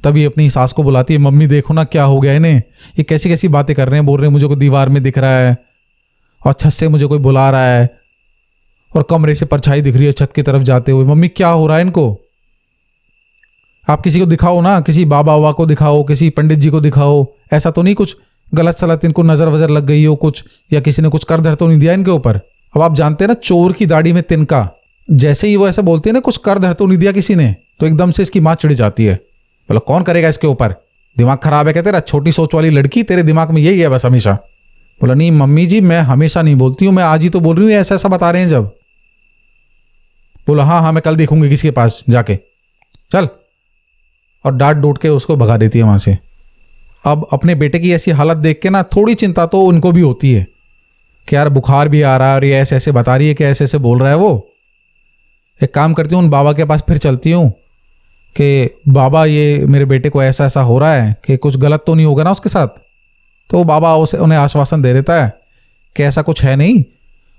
तभी अपनी सास को बुलाती है, मम्मी देखो ना क्या हो गया इन्हें, ये कैसी कैसी बातें कर रहे हैं, बोल रहे हैं मुझे कोई दीवार में दिख रहा है, और छत से मुझे कोई बुला रहा है, और कमरे से परछाई दिख रही है छत की तरफ जाते हुए। मम्मी क्या हो रहा है इनको, आप किसी को दिखाओ ना, किसी बाबा वाबा को दिखाओ, किसी पंडित जी को दिखाओ, ऐसा तो नहीं कुछ गलत सलत इनको नजर वजर लग गई हो कुछ, या किसी ने कुछ कर धर तो नहीं दिया इनके ऊपर। अब आप जानते हैं ना, चोर की दाढ़ी में तिनका, जैसे ही वो ऐसे बोलते हैं ना कुछ कर धर तो नहीं दिया किसी ने, तो एकदम से इसकी मां चिढ़ जाती है। बोला कौन करेगा इसके ऊपर, दिमाग खराब है क्या तेरा, छोटी सोच वाली लड़की, तेरे दिमाग में यही है बस हमेशा। बोला नहीं मम्मी जी, मैं हमेशा नहीं बोलती हूँ, मैं आज ही तो बोल रही हूँ, ऐसा ऐसा बता रहे हैं जब। बोला हाँ हाँ मैं कल देखूंगी किसी के पास जाके, चल, और डांट डूट के उसको भगा देती है वहां से। अब अपने बेटे की ऐसी हालत देख के ना थोड़ी चिंता तो उनको भी होती है कि यार बुखार भी आ रहा है और ये ऐसे ऐसे बता रही है कि ऐसे ऐसे बोल रहा है वो। एक काम करती हूँ, उन बाबा के पास फिर चलती हूँ कि बाबा ये मेरे बेटे को ऐसा ऐसा हो रहा है कि कुछ गलत तो नहीं होगा ना उसके साथ। तो वो बाबा उसे उन्हें आश्वासन दे देता है कि ऐसा कुछ है नहीं,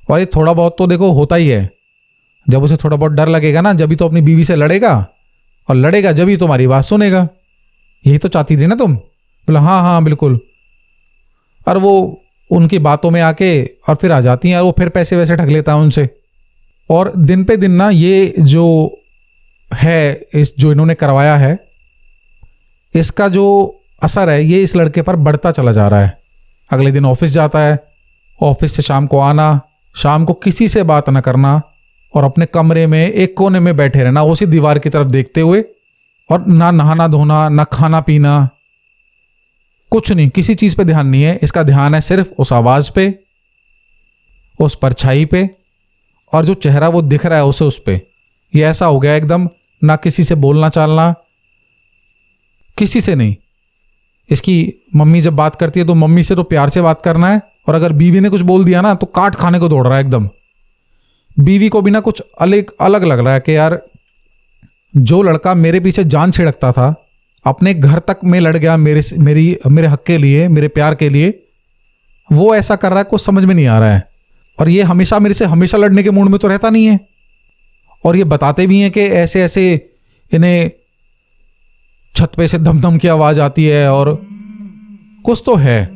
और ये थोड़ा बहुत तो देखो होता ही है। जब उसे थोड़ा बहुत डर लगेगा ना, जब भी तो अपनी बीवी से लड़ेगा, और लड़ेगा जब ही तुम्हारी बात सुनेगा। यही तो चाहती थी ना तुम? बोला हाँ हाँ बिल्कुल। और वो उनकी बातों में आके और फिर आ जाती हैं और वो फिर पैसे वैसे ठग लेता है उनसे। और दिन पे दिन ना ये जो है, इस जो इन्होंने करवाया है, इसका जो असर है ये इस लड़के पर बढ़ता चला जा रहा है। अगले दिन ऑफिस जाता है, ऑफिस से शाम को आना, शाम को किसी से बात ना करना और अपने कमरे में एक कोने में बैठे रहना उसी दीवार की तरफ देखते हुए, और ना नहाना धोना, ना खाना पीना, कुछ नहीं, किसी चीज पे ध्यान नहीं है। इसका ध्यान है सिर्फ उस आवाज पे, उस परछाई पे, और जो चेहरा वो दिख रहा है उसे उस पे। ये ऐसा हो गया एकदम, ना किसी से बोलना चालना, किसी से नहीं। इसकी मम्मी जब बात करती है तो मम्मी से तो प्यार से बात करना है, और अगर बीवी ने कुछ बोल दिया ना तो काट खाने को दौड़ रहा है एकदम। बीवी को भी ना कुछ अलग अलग लग रहा है कि यार जो लड़का मेरे पीछे जान छिड़कता था, अपने घर तक में लड़ गया मेरे हक के लिए, मेरे प्यार के लिए, वो ऐसा कर रहा है, कुछ समझ में नहीं आ रहा है। और ये हमेशा मेरे से हमेशा लड़ने के मूड में तो रहता नहीं है। और ये बताते भी हैं कि ऐसे ऐसे इन्हें छत पे से धम धम की आवाज आती है और कुछ तो है,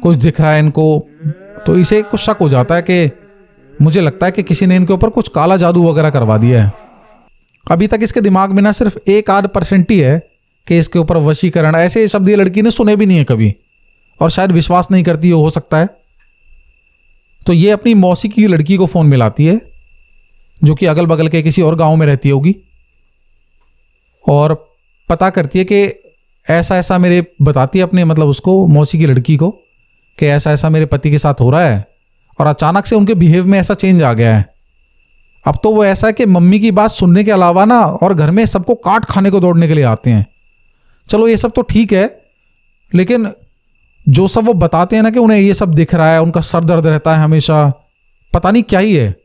कुछ दिख रहा है इनको। तो इसे कुछ शक हो जाता है कि मुझे लगता है कि किसी ने इनके ऊपर कुछ काला जादू वगैरह करवा दिया है। अभी तक इसके दिमाग में ना सिर्फ 1-8% ही है कि इसके ऊपर वशीकरण, ऐसे शब्द ये लड़की ने सुने भी नहीं है कभी, और शायद विश्वास नहीं करती हो सकता है। तो ये अपनी मौसी की लड़की को फोन मिलाती है, जो कि अगल बगल के किसी और गांव में रहती होगी, और पता करती है कि ऐसा ऐसा मेरे, बताती है अपने मतलब उसको, मौसी की लड़की को, कि ऐसा ऐसा मेरे पति के साथ हो रहा है, और अचानक से उनके बिहेव में ऐसा चेंज आ गया है। अब तो वो ऐसा है कि मम्मी की बात सुनने के अलावा ना और घर में सबको काट खाने को दौड़ने के लिए आते हैं। चलो ये सब तो ठीक है, लेकिन जो सब वो बताते हैं ना कि उन्हें ये सब दिख रहा है, उनका सर दर्द रहता है हमेशा, पता नहीं क्या ही है।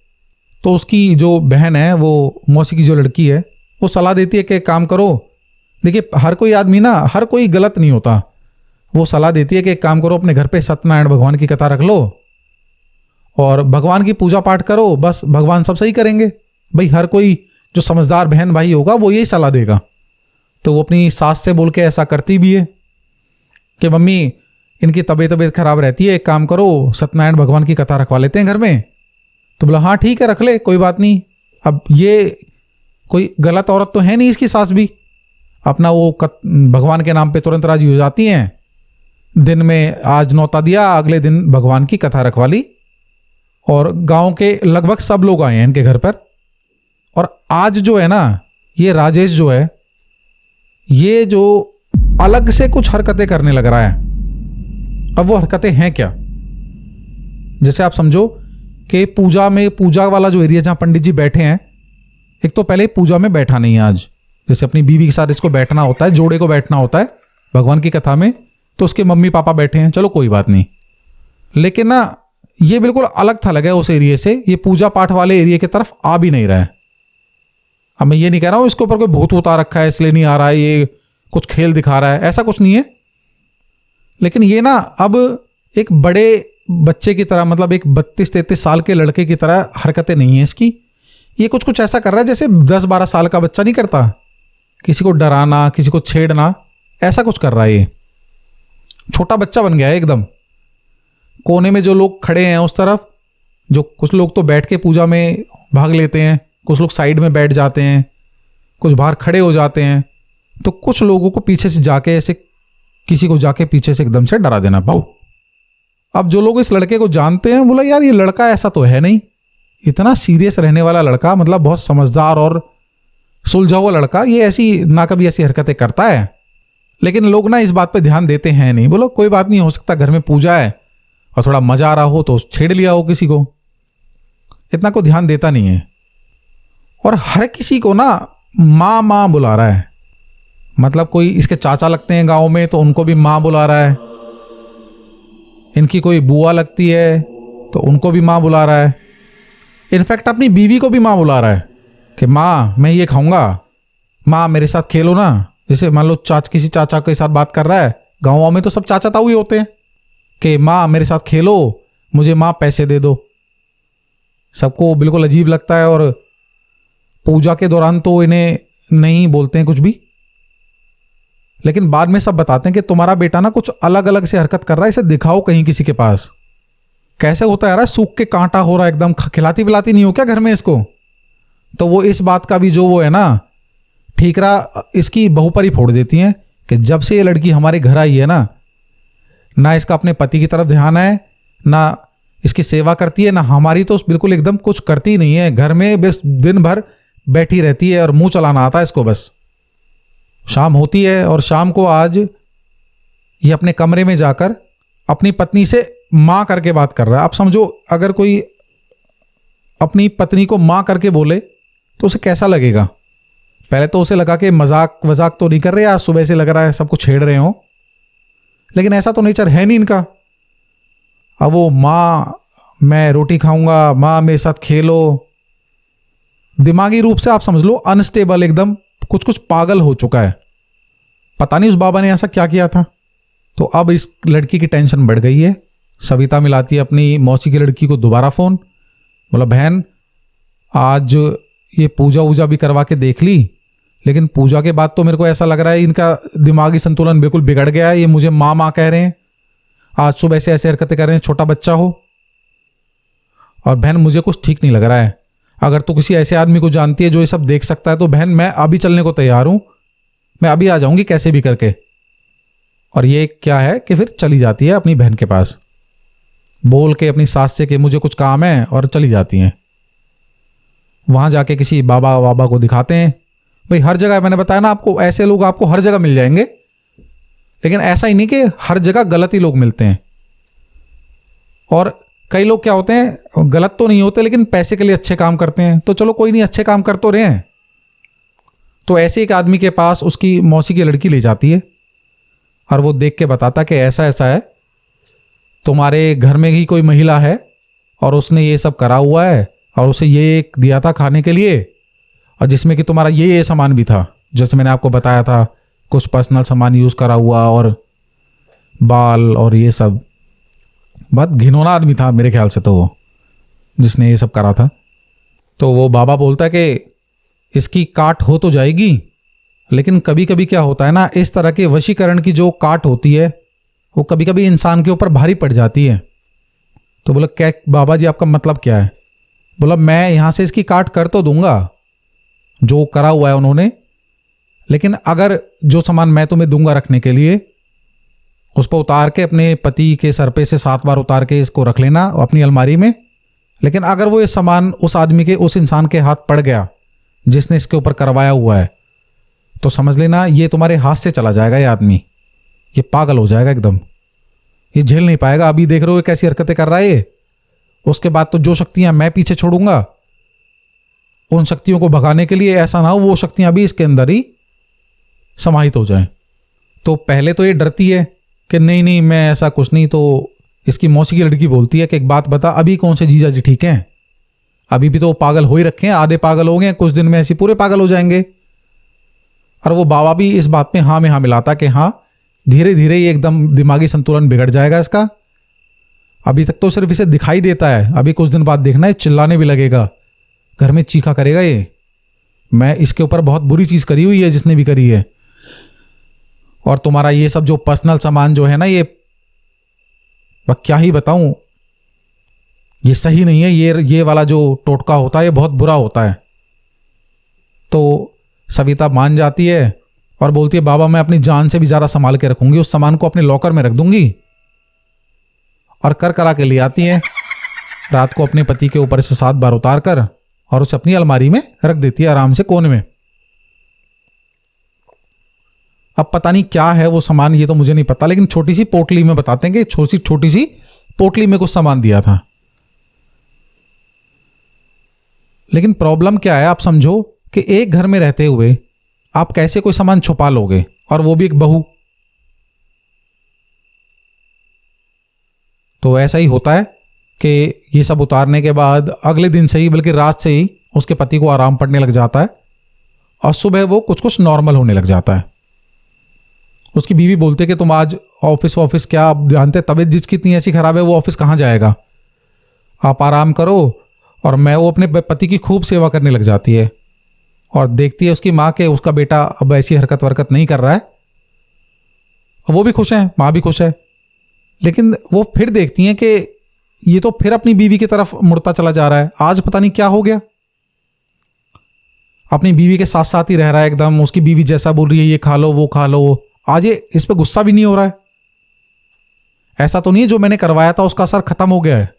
तो उसकी जो बहन है, वो मौसी की जो लड़की है, वो सलाह देती है कि काम करो। देखिए हर कोई आदमी ना, हर कोई गलत नहीं होता। वो सलाह देती है कि एक काम करो, अपने घर पे सत्यनारायण भगवान की कथा रख लो और भगवान की पूजा पाठ करो, बस भगवान सब सही करेंगे। भाई हर कोई जो समझदार बहन भाई होगा वो यही सलाह देगा। तो वो अपनी सास से बोल के ऐसा करती भी है कि मम्मी इनकी तबीयत खराब रहती है, एक काम करो सत्यनारायण भगवान की कथा रखवा लेते हैं घर में। तो बोला हाँ ठीक है रख ले, कोई बात नहीं। अब ये कोई गलत औरत तो है नहीं इसकी सास भी, अपना वो भगवान के नाम पे तुरंत राजी हो जाती हैं। दिन में आज न्योता दिया, अगले दिन भगवान की कथा रखवा ली, और गांव के लगभग सब लोग आए हैं इनके घर पर। और आज जो है ना, ये राजेश जो है, ये जो अलग से कुछ हरकतें करने लग रहा है। अब वो हरकतें हैं क्या? जैसे आप समझो कि पूजा वाला जो एरिया जहां पंडित जी बैठे हैं, एक तो पहले पूजा में बैठा नहीं है आज। जैसे अपनी बीवी के साथ इसको बैठना होता है, जोड़े को बैठना होता है भगवान की कथा में, तो उसके मम्मी पापा बैठे हैं, चलो कोई बात नहीं। लेकिन ना ये बिल्कुल अलग थलग है उस एरिया से, ये पूजा पाठ वाले एरिया की तरफ आ भी नहीं रहा है। अब मैं ये नहीं कह रहा हूं इसके ऊपर कोई भूत उतार रखा है इसलिए नहीं आ रहा है, ये कुछ खेल दिखा रहा है, ऐसा कुछ नहीं है। लेकिन ये ना अब एक बड़े बच्चे की तरह, मतलब एक 32-33 साल के लड़के की तरह हरकतें नहीं है इसकी। ये कुछ कुछ ऐसा कर रहा है जैसे 10-12 साल का बच्चा नहीं करता, किसी को डराना, किसी को छेड़ना, ऐसा कुछ कर रहा है। ये छोटा बच्चा बन गया है एकदम। कोने में जो लोग खड़े हैं उस तरफ, जो कुछ लोग तो बैठ के पूजा में भाग लेते हैं, कुछ लोग साइड में बैठ जाते हैं, कुछ बाहर खड़े हो जाते हैं, तो कुछ लोगों को पीछे से जाके ऐसे, किसी को जाके पीछे से एकदम से डरा देना भाऊ। अब जो लोग इस लड़के को जानते हैं बोला यार ये लड़का ऐसा तो है नहीं, इतना सीरियस रहने वाला लड़का, मतलब बहुत समझदार और सुलझा हुआ लड़का, ये ऐसी ना कभी ऐसी हरकतें करता है। लेकिन लोग ना इस बात पे ध्यान देते हैं नहीं। बोलो कोई बात नहीं, हो सकता घर में पूजा है और थोड़ा मजा आ रहा हो तो छेड़ लिया हो किसी को, इतना को ध्यान देता नहीं है। और हर किसी को ना माँ माँ बुला रहा है, मतलब कोई इसके चाचा लगते हैं गांव में तो उनको भी माँ बुला रहा है, इनकी कोई बुआ लगती है तो उनको भी माँ बुला रहा है, इनफैक्ट अपनी बीवी को भी माँ बुला रहा है कि माँ मैं ये खाऊंगा, माँ मेरे साथ खेलो ना। जैसे मान लो किसी चाचा के साथ बात कर रहा है, गाँव में तो सब चाचा ताऊ ही होते हैं कि माँ मेरे साथ खेलो, मुझे माँ पैसे दे दो। सबको बिल्कुल अजीब लगता है, और पूजा के दौरान तो इन्हें नहीं बोलते हैं कुछ भी। लेकिन बाद में सब बताते हैं कि तुम्हारा बेटा ना कुछ अलग अलग से हरकत कर रहा है, इसे दिखाओ कहीं किसी के पास। कैसे होता है यार, सूख के कांटा हो रहा है एकदम, खिलाती पिलाती नहीं हो क्या घर में इसको? तो वो इस बात का भी जो वो है ना ठीकरा इसकी बहू पर ही फोड़ देती हैं कि जब से ये लड़की हमारे घर आई है ना इसका अपने पति की तरफ ध्यान है, ना इसकी सेवा करती है, ना हमारी तो बिल्कुल एकदम कुछ करती ही नहीं है। घर में बस दिन भर बैठी रहती है और मुंह चलाना आता है इसको बस। शाम होती है और शाम को आज ये अपने कमरे में जाकर अपनी पत्नी से मां करके बात कर रहा है। आप समझो, अगर कोई अपनी पत्नी को मां करके बोले तो उसे कैसा लगेगा? पहले तो उसे लगा कि मजाक वजाक तो नहीं कर रहे, आज सुबह से लग रहा है सब कुछ छेड़ रहे हो, लेकिन ऐसा तो नेचर है नहीं इनका। अब वो मां मैं रोटी खाऊंगा, मां मेरे साथ खेलो, दिमागी रूप से आप समझ लो अनस्टेबल, एकदम कुछ कुछ पागल हो चुका है। पता नहीं उस बाबा ने ऐसा क्या किया था। तो अब इस लड़की की टेंशन बढ़ गई है। सविता मिलाती है अपनी मौसी की लड़की को दोबारा फोन, बोला बहन आज ये पूजा वूजा भी करवा के देख ली, लेकिन पूजा के बाद तो मेरे को ऐसा लग रहा है इनका दिमागी संतुलन बिल्कुल बिगड़ गया है। ये मुझे माँ माँ कह रहे हैं, आज सुबह से ऐसे हरकतें कर रहे हैं, छोटा बच्चा हो। और बहन मुझे कुछ ठीक नहीं लग रहा है, अगर तू किसी ऐसे आदमी को जानती है जो ये सब देख सकता है तो बहन मैं अभी चलने को तैयार हूं, मैं अभी आ जाऊंगी कैसे भी करके। और ये क्या है कि फिर चली जाती है अपनी बहन के पास, बोल के अपनी सास से कि मुझे कुछ काम है, और चली जाती हैं। वहां जाके किसी बाबा बाबा को दिखाते हैं। भाई हर जगह, मैंने बताया ना आपको, ऐसे लोग आपको हर जगह मिल जाएंगे, लेकिन ऐसा ही नहीं कि हर जगह गलत ही लोग मिलते हैं। और कई लोग क्या होते हैं, गलत तो नहीं होते लेकिन पैसे के लिए अच्छे काम करते हैं, तो चलो कोई नहीं, अच्छे काम कर तो रहे हैं। तो ऐसे एक आदमी के पास उसकी मौसी की लड़की ले जाती है और वो देख के बताता कि ऐसा ऐसा है, तुम्हारे घर में ही कोई महिला है और उसने ये सब करा हुआ है, और उसे ये दिया था खाने के लिए, और जिसमें कि तुम्हारा ये सामान भी था, जैसे मैंने आपको बताया था, कुछ पर्सनल सामान यूज करा हुआ और बाल और ये सब। बहुत घिनौना आदमी था मेरे ख्याल से तो वो, जिसने ये सब करा था। तो वो बाबा बोलता है कि इसकी काट हो तो जाएगी, लेकिन कभी कभी क्या होता है ना, इस तरह के वशीकरण की जो काट होती है वो कभी कभी इंसान के ऊपर भारी पड़ जाती है। तो बोला क्या बाबा जी आपका मतलब क्या है? बोला मैं यहां से इसकी काट कर तो दूंगा जो करा हुआ है उन्होंने, लेकिन अगर जो सामान मैं तुम्हें दूंगा रखने के लिए, उस पर उतार के अपने पति के सर पे से 7 बार उतार के इसको रख लेना अपनी अलमारी में। लेकिन अगर वो ये सामान उस आदमी के, उस इंसान के हाथ पड़ गया जिसने इसके ऊपर करवाया हुआ है, तो समझ लेना ये तुम्हारे हाथ से चला जाएगा। ये आदमी ये पागल हो जाएगा एकदम, ये झेल नहीं पाएगा। अभी देख रहे हो कैसी हरकतें कर रहा है ये, उसके बाद तो जो शक्तियां मैं पीछे छोड़ूंगा उन शक्तियों को भगाने के लिए, ऐसा ना हो वो शक्तियां भी इसके अंदर ही समाहित हो जाएं। तो पहले तो ये डरती है कि नहीं नहीं मैं ऐसा कुछ नहीं। तो इसकी मौसी की लड़की बोलती है कि एक बात बता, अभी कौन से जीजा जी ठीक हैं? अभी भी तो पागल हो ही रखे हैं, आधे पागल हो गए, कुछ दिन में ऐसे पूरे पागल हो जाएंगे। और वो बाबा भी इस बात में हाँ में हाँ मिलाता कि हाँ धीरे धीरे ये एकदम दिमागी संतुलन बिगड़ जाएगा इसका। अभी तक तो सिर्फ इसे दिखाई देता है, अभी कुछ दिन बाद देखना है चिल्लाने भी लगेगा, घर में चीखा करेगा ये, मैं इसके ऊपर बहुत बुरी चीज करी हुई है जिसने भी करी है। और तुम्हारा ये सब जो पर्सनल सामान जो है ना, ये क्या ही बताऊं, ये सही नहीं है। ये वाला जो टोटका होता है ये बहुत बुरा होता है। तो सविता मान जाती है और बोलती है बाबा मैं अपनी जान से भी ज्यादा संभाल के रखूंगी, उस सामान को अपने लॉकर में रख दूंगी। और कर करा के ले आती है, रात को अपने पति के ऊपर से 7 बार उतार कर और उसे अपनी अलमारी में रख देती है आराम से कोने में। अब पता नहीं क्या है वो सामान, ये तो मुझे नहीं पता, लेकिन छोटी सी पोटली में बताते हैं कि छोटी सी पोटली में कुछ सामान दिया था। लेकिन प्रॉब्लम क्या है, आप समझो कि एक घर में रहते हुए आप कैसे कोई सामान छुपा लोगे, और वो भी एक बहू। तो ऐसा ही होता है कि ये सब उतारने के बाद अगले दिन से ही, बल्कि रात से ही उसके पति को आराम पड़ने लग जाता है और सुबह वो कुछ कुछ नॉर्मल होने लग जाता है। उसकी बीवी बोलते कि तुम आज ऑफिस क्या, आप जानते तबीयत जिसकी इतनी ऐसी खराब है वो ऑफिस कहां जाएगा, आप आराम करो। और मैं वो अपने पति की खूब सेवा करने लग जाती है और देखती है उसकी माँ के उसका बेटा अब ऐसी हरकत वरकत नहीं कर रहा है, वो भी खुश हैं, माँ भी खुश है। लेकिन वो फिर देखती हैं कि ये तो फिर अपनी बीवी की तरफ मुड़ता चला जा रहा है। आज पता नहीं क्या हो गया, अपनी बीवी के साथ साथ ही रह रहा है एकदम। उसकी बीवी जैसा बोल रही है ये खा लो वो खा लो, आज ये इस पे गुस्सा भी नहीं हो रहा है। ऐसा तो नहीं है जो मैंने करवाया था उसका असर खत्म हो गया है।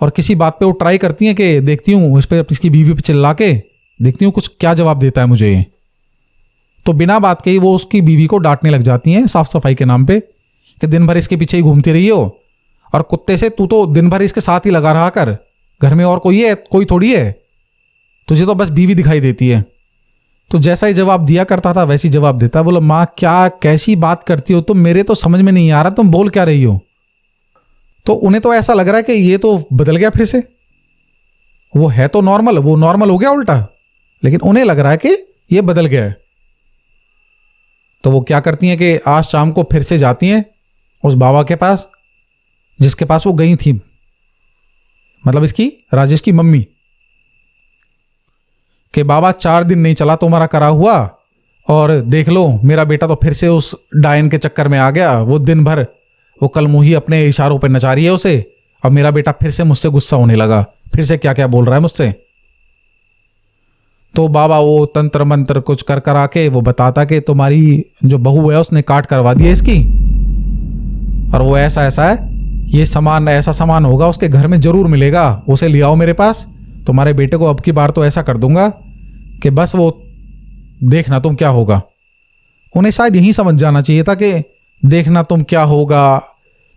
और किसी बात पे वो ट्राई करती हैं कि देखती हूं इस पे, इसकी बीवी पे चिल्ला के देखती हूं कुछ क्या जवाब देता है मुझे। तो बिना बात के ही वो उसकी बीवी को डांटने लग जाती हैं साफ सफाई के नाम पे कि दिन भर इसके पीछे ही घूमती रही हो, और कुत्ते से तू तो दिन भर इसके साथ ही लगा रहा कर, घर में और कोई है? कोई थोड़ी है, तुझे तो बस बीवी दिखाई देती है। तो जैसा ही जवाब दिया करता था वैसी जवाब देता। बोला माँ क्या कैसी बात करती हो तुम, मेरे तो समझ में नहीं आ रहा तुम बोल क्या रही हो। तो उन्हें तो ऐसा लग रहा है कि ये तो बदल गया फिर से, वो है तो नॉर्मल, वो नॉर्मल हो गया उल्टा, लेकिन उन्हें लग रहा है कि ये बदल गया है। तो वो क्या करती हैं कि आज शाम को फिर से जाती हैं उस बाबा के पास जिसके पास वो गई थी, मतलब इसकी राजेश की मम्मी, कि बाबा 4 दिन नहीं चला तुम्हारा करा हुआ, और देख लो मेरा बेटा तो फिर से उस डायन के चक्कर में आ गया। वो दिन भर वो कल मुही अपने इशारों पर नचा रही है उसे, अब मेरा बेटा फिर से मुझसे गुस्सा होने लगा, फिर से क्या क्या बोल रहा है मुझसे। तो बाबा वो तंत्र मंत्र कुछ कर करा के वो बताता कि तुम्हारी जो बहू है उसने काट करवा दी है इसकी, और वो ऐसा ऐसा है, ये सामान ऐसा सामान होगा उसके घर में जरूर मिलेगा, उसे ले आओ मेरे पास। तुम्हारे बेटे को अब की बार तो ऐसा कर दूंगा कि बस वो देखना तुम क्या होगा। उन्हें शायद यही समझ जाना चाहिए था कि देखना तुम क्या होगा।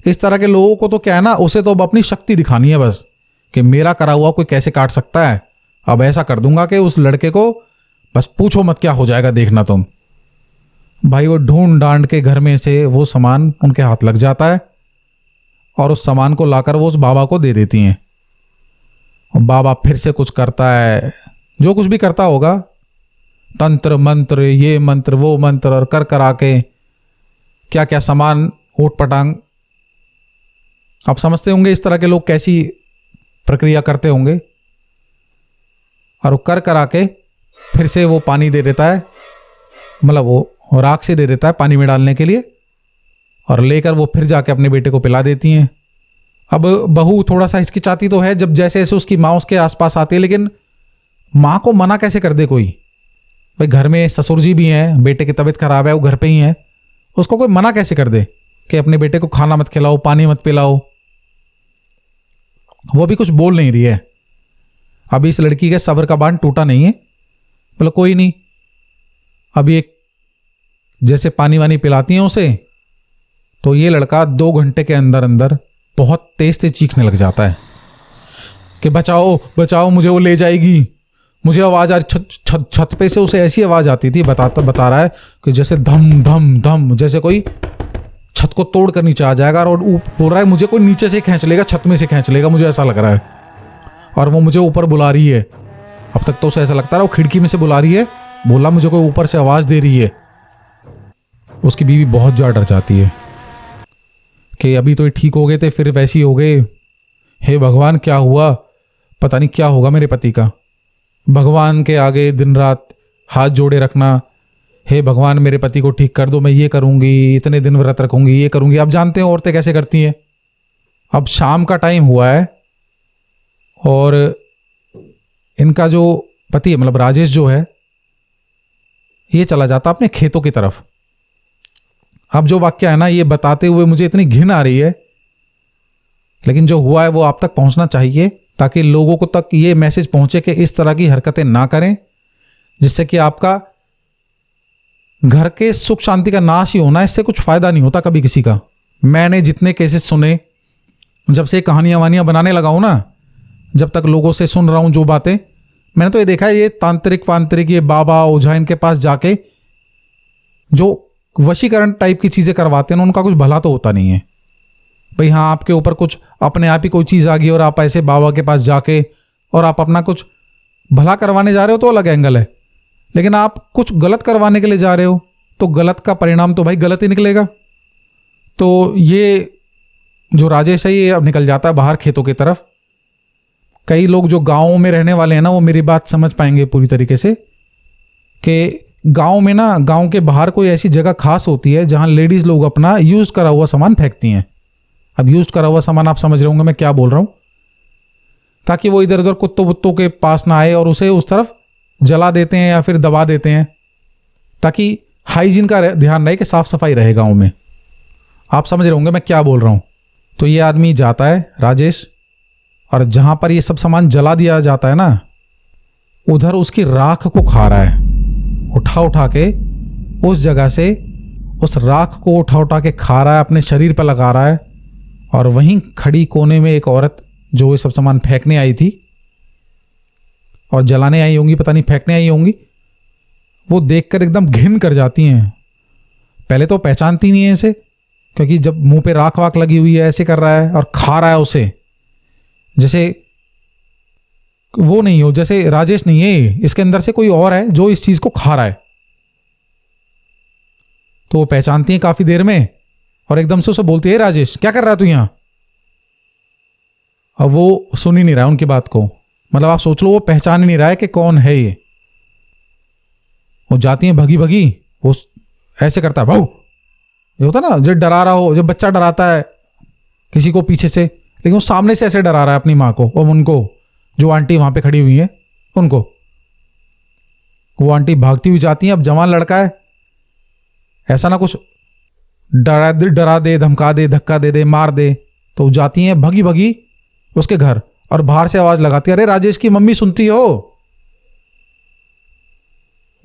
इस तरह के लोगों को तो क्या है ना, उसे तो अब अपनी शक्ति दिखानी है बस, कि मेरा करा हुआ कोई कैसे काट सकता है। अब ऐसा कर दूंगा कि उस लड़के को बस पूछो मत क्या हो जाएगा, देखना तुम। भाई वो ढूंढ डांड के घर में से वो सामान उनके हाथ लग जाता है, और उस सामान को लाकर वो उस बाबा को दे देती हैं। और बाबा फिर से कुछ करता है, जो कुछ भी करता होगा, तंत्र मंत्र ये मंत्र वो मंत्र, और कर करा के क्या क्या सामान ऊट पटांग। आप समझते होंगे इस तरह के लोग कैसी प्रक्रिया करते होंगे। और वो कर करा के फिर से वो पानी दे देता है, मतलब वो राख से दे देता है पानी में डालने के लिए, और लेकर वो फिर जाके अपने बेटे को पिला देती हैं। अब बहू थोड़ा सा हिचकिचाती तो है जब जैसे जैसे उसकी माँ उसके आसपास आती है, लेकिन माँ को मना कैसे कर दे कोई। भाई घर में ससुर जी भी हैं, बेटे की तबीयत खराब है, वो घर पे ही है, उसको कोई मना कैसे कर दे कि अपने बेटे को खाना मत खिलाओ, पानी मत पिलाओ। वो भी कुछ बोल नहीं रही है। अभी इस लड़की के सब्र का बांध टूटा नहीं है, बोला कोई नहीं। अभी एक जैसे पानी वानी पिलाती हैं उसे, तो ये लड़का 2 घंटे के अंदर अंदर बहुत तेज से चीखने लग जाता है कि बचाओ बचाओ मुझे वो ले जाएगी। मुझे आवाज आ रही, छत पे से उसे ऐसी आवाज आती थी, बता रहा है कि जैसे धम धम धम, जैसे कोई छत को तोड़ कर नीचे आ जाएगा, और बोल रहा है मुझे कोई नीचे से खींच लेगा, छत में से खींच लेगा, मुझे ऐसा लग रहा है, और वो मुझे ऊपर बुला रही है। अब तक तो उसे ऐसा लगता रहा वो खिड़की में से बुला रही है, बोला मुझे कोई ऊपर से आवाज दे रही है। उसकी बीवी बहुत ज्यादा डर जाती है कि अभी तो ये ठीक हो गए थे फिर वैसी हो गए। हे भगवान क्या हुआ, पता नहीं क्या होगा मेरे पति का। भगवान के आगे दिन रात हाथ जोड़े रखना, हे भगवान मेरे पति को ठीक कर दो, मैं ये करूंगी, इतने दिन व्रत रखूंगी, ये करूंगी। आप जानते हैं औरतें कैसे करती हैं। अब शाम का टाइम हुआ है और इनका जो पति है, मतलब राजेश जो है, ये चला जाता अपने खेतों की तरफ। अब जो वाक्य है ना, ये बताते हुए मुझे इतनी घिन आ रही है, लेकिन जो हुआ है वो आप तक पहुंचना चाहिए, ताकि लोगों को तक ये मैसेज पहुंचे कि इस तरह की हरकतें ना करें, जिससे कि आपका घर के सुख शांति का नाश ही होना, इससे कुछ फायदा नहीं होता कभी किसी का। मैंने जितने केसेस सुने, जब से कहानियां वानियां बनाने लगा हूं ना, जब तक लोगों से सुन रहा हूं जो बातें, मैंने तो ये देखा है, ये तांत्रिक वांत्रिक, ये बाबा ओझा, इनके पास जाके जो वशीकरण टाइप की चीजें करवाते हैं, उनका कुछ भला तो होता नहीं है। भाई हाँ, आपके ऊपर कुछ अपने आप ही कोई चीज आ गई और आप ऐसे बाबा के पास जाके और आप अपना कुछ भला करवाने जा रहे हो तो अलग एंगल है, लेकिन आप कुछ गलत करवाने के लिए जा रहे हो तो गलत का परिणाम तो भाई गलत ही निकलेगा। तो ये जो राजेश है, ये अब निकल जाता है बाहर खेतों की तरफ। कई लोग जो गांवों में रहने वाले हैं ना, वो मेरी बात समझ पाएंगे पूरी तरीके से कि गांव में ना, गांव के बाहर कोई ऐसी जगह खास होती है जहां लेडीज लोग अपना यूज करा हुआ सामान फेंकती हैं। अब यूज करा हुआ सामान आप समझ रहे होंगे मैं क्या बोल रहा हूं, ताकि वो इधर उधर कुत्तों वुत्तों के पास ना आए और उसे उस तरफ जला देते हैं या फिर दबा देते हैं, ताकि हाइजीन का ध्यान रहे कि साफ सफाई रहे गांव में। आप समझ रहे होंगे मैं क्या बोल रहा हूं। तो ये आदमी जाता है राजेश, और जहां पर ये सब सामान जला दिया जाता है ना, उधर उसकी राख को खा रहा है, उठा उठा के उस जगह से उस राख को उठा उठा के खा रहा है, अपने शरीर पर लगा रहा है। और वहीं खड़ी कोने में एक औरत जो ये सब सामान फेंकने आई थी और जलाने आई होंगी, पता नहीं फेंकने आई होंगी, वो देखकर एकदम घिन कर जाती हैं। पहले तो पहचानती नहीं है इसे, क्योंकि जब मुंह पे राख वाख लगी हुई है, ऐसे कर रहा है और खा रहा है उसे, जैसे वो नहीं हो, जैसे राजेश नहीं है, इसके अंदर से कोई और है जो इस चीज को खा रहा है। तो वो पहचानती है काफी देर में और एकदम से उसे बोलती है, राजेश क्या कर रहा है तू यहां। अब वो सुन ही नहीं रहा उनकी बात को, मतलब आप सोच लो वो पहचान ही नहीं रहा है कि कौन है ये। वो जाती है भगी भगी, वो ऐसे करता है भाऊ, ये होता ना जब डरा रहा हो, जब बच्चा डराता है किसी को पीछे से, लेकिन वो सामने से ऐसे डरा रहा है अपनी माँ को और उनको, जो आंटी वहां पे खड़ी हुई है उनको। वो आंटी भागती हुई जाती है, अब जवान लड़का है, ऐसा ना कुछ डरा दे, धमका दे, धक्का दे दे, मार दे, तो जाती हैं भगी भगी उसके घर और बाहर से आवाज लगाती है, अरे राजेश की मम्मी सुनती हो।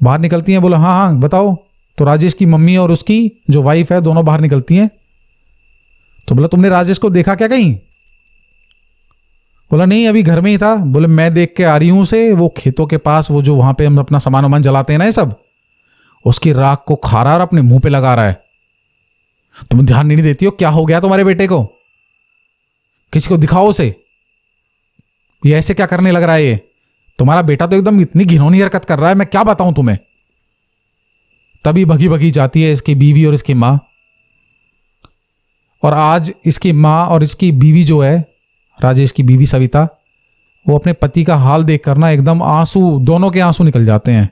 बाहर निकलती हैं, बोला हाँ हाँ बताओ। तो राजेश की मम्मी और उसकी जो वाइफ है दोनों बाहर निकलती हैं। तो बोला तुमने राजेश को देखा क्या कहीं। बोला नहीं अभी घर में ही था। बोले मैं देख के आ रही हूं उसे, वो खेतों के पास, वो जो वहां पे हम अपना सामान वामान जलाते हैं ना ये सब, उसकी राख को खा रहा और अपने मुंह पे लगा रहा है। तुम ध्यान नहीं देती हो, क्या हो गया तुम्हारे बेटे को, किसी को दिखाओ उसे, ये ऐसे क्या करने लग रहा है, ये तुम्हारा बेटा तो एकदम इतनी घिनौनी हरकत कर रहा है, मैं क्या बताऊं तुम्हें। तभी भगी भगी जाती है इसकी बीवी और इसकी मां। और आज इसकी मां और इसकी बीवी जो है, राजेश की बीवी सविता, वो अपने पति का हाल देखकर ना एकदम आंसू, दोनों के आंसू निकल जाते हैं।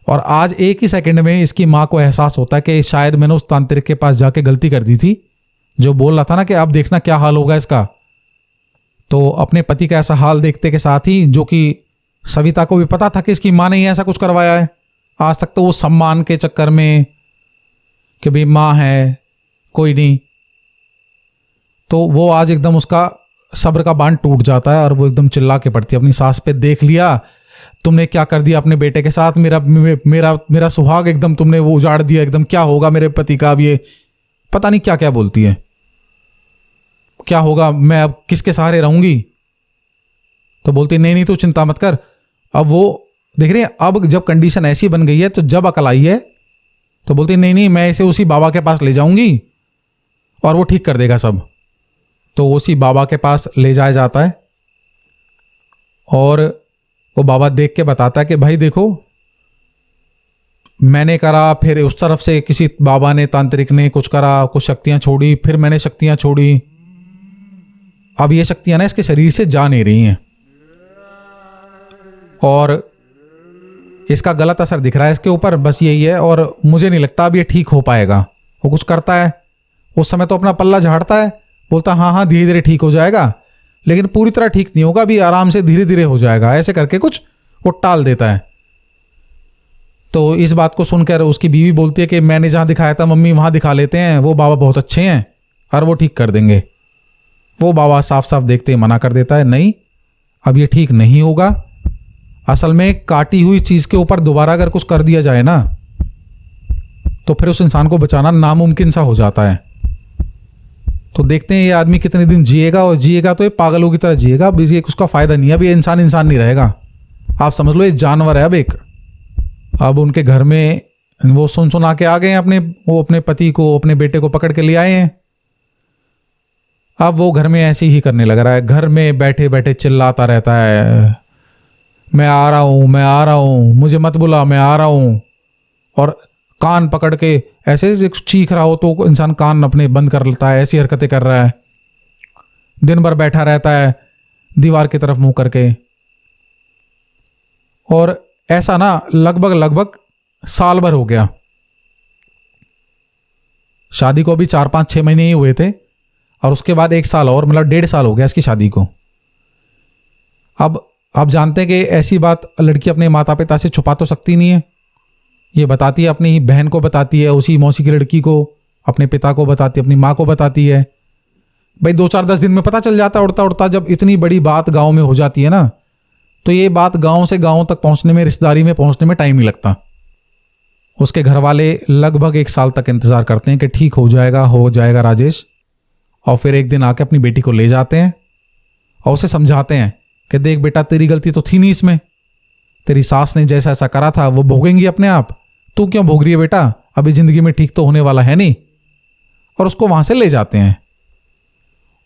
और आज एक ही सेकंड में इसकी मां को एहसास होता है कि शायद मैंने उस तांत्रिक के पास जाके गलती कर दी थी, जो बोल रहा था ना कि अब देखना क्या हाल होगा इसका। तो अपने पति का ऐसा हाल देखते के साथ ही, जो कि सविता को भी पता था कि इसकी मां ने ही ऐसा कुछ करवाया है, आज तक तो वो सम्मान के चक्कर में कि भाई मां है कोई नहीं, तो वो आज एकदम उसका सब्र का बांध टूट जाता है और वो एकदम चिल्ला के पड़ती है अपनी सास पे, देख लिया तुमने क्या कर दिया अपने बेटे के साथ, मेरा मेरा मेरा सुहाग एकदम तुमने वो उजाड़ दिया, एकदम क्या होगा मेरे पति का अब, ये पता नहीं क्या क्या बोलती है, क्या होगा, मैं अब किसके सहारे रहूंगी। तो बोलती नहीं नहीं तू चिंता मत कर। अब वो देख रही है, अब जब कंडीशन ऐसी बन गई है, तो जब अकल आई है तो बोलती नहीं नहीं मैं इसे उसी बाबा के पास ले जाऊंगी और वो ठीक कर देगा सब। तो उसी बाबा के पास ले जाया जाता है और वो बाबा देख के बताता है कि भाई देखो मैंने करा, फिर उस तरफ से किसी बाबा ने, तांत्रिक ने कुछ करा, कुछ शक्तियां छोड़ी, फिर मैंने शक्तियां छोड़ी, अब ये शक्तियां ना इसके शरीर से जा नहीं रही हैं और इसका गलत असर दिख रहा है इसके ऊपर, बस यही है, और मुझे नहीं लगता अब ये ठीक हो पाएगा। वो कुछ करता है, उस समय तो अपना पल्ला झाड़ता है, बोलता हाँ हाँ धीरे धीरे ठीक हो जाएगा, लेकिन पूरी तरह ठीक नहीं होगा, अभी आराम से धीरे धीरे हो जाएगा, ऐसे करके कुछ वो टाल देता है। तो इस बात को सुनकर उसकी बीवी बोलती है कि मैंने जहां दिखाया था मम्मी वहां दिखा लेते हैं, वो बाबा बहुत अच्छे हैं और वो ठीक कर देंगे। वो बाबा साफ साफ देखते ही मना कर देता है, नहीं अब ये ठीक नहीं होगा। असल में काटी हुई चीज के ऊपर दोबारा अगर कुछ कर दिया जाए ना, तो फिर उस इंसान को बचाना नामुमकिन सा हो जाता है। तो देखते हैं ये आदमी कितने दिन जिएगा, और जिएगा तो ये पागलों की तरह जिएगा, अब ये उसका फायदा नहीं है, अब ये इंसान इंसान नहीं रहेगा, आप समझ लो ये जानवर है अब एक। अब उनके घर में वो सुन सुना के आ गए हैं वो अपने पति को, अपने बेटे को पकड़ के ले आए हैं। अब वो घर में ऐसे ही करने लग रहा है, घर में बैठे बैठे चिल्लाता रहता है, मैं आ रहा हूं, मैं आ रहा हूं, मुझे मत बुला, मैं आ रहा हूं। और कान पकड़ के ऐसे चीख रहा हो तो इंसान कान अपने बंद कर लेता है, ऐसी हरकतें कर रहा है। दिन भर बैठा रहता है दीवार की तरफ मुंह करके, और ऐसा ना लगभग लगभग साल भर हो गया। शादी को अभी 4-5-6 महीने ही हुए थे और उसके बाद 1 साल और, मतलब 1.5 साल हो गया इसकी शादी को। अब आप जानते हैं कि ऐसी बात लड़की अपने माता पिता से छुपा तो सकती नहीं है। ये बताती है, अपनी बहन को बताती है, उसी मौसी की लड़की को, अपने पिता को बताती है, अपनी माँ को बताती है। भाई 2-4-10 दिन में पता चल जाता है उड़ता उड़ता। जब इतनी बड़ी बात गांव में हो जाती है ना, तो ये बात गांव से गांव तक पहुंचने में, रिश्तेदारी में पहुंचने में टाइम नहीं लगता। उसके घर वाले लगभग 1 साल तक इंतजार करते हैं कि ठीक हो जाएगा राजेश। और फिर एक दिन आके अपनी बेटी को ले जाते हैं और उसे समझाते हैं कि देख बेटा, तेरी गलती तो थी नहीं इसमें, तेरी सास ने जैसा ऐसा करा था वो भोगेंगी अपने आप, तू क्यों भोग रही है बेटा, अभी जिंदगी में ठीक तो होने वाला है नहीं। और उसको वहां से ले जाते हैं।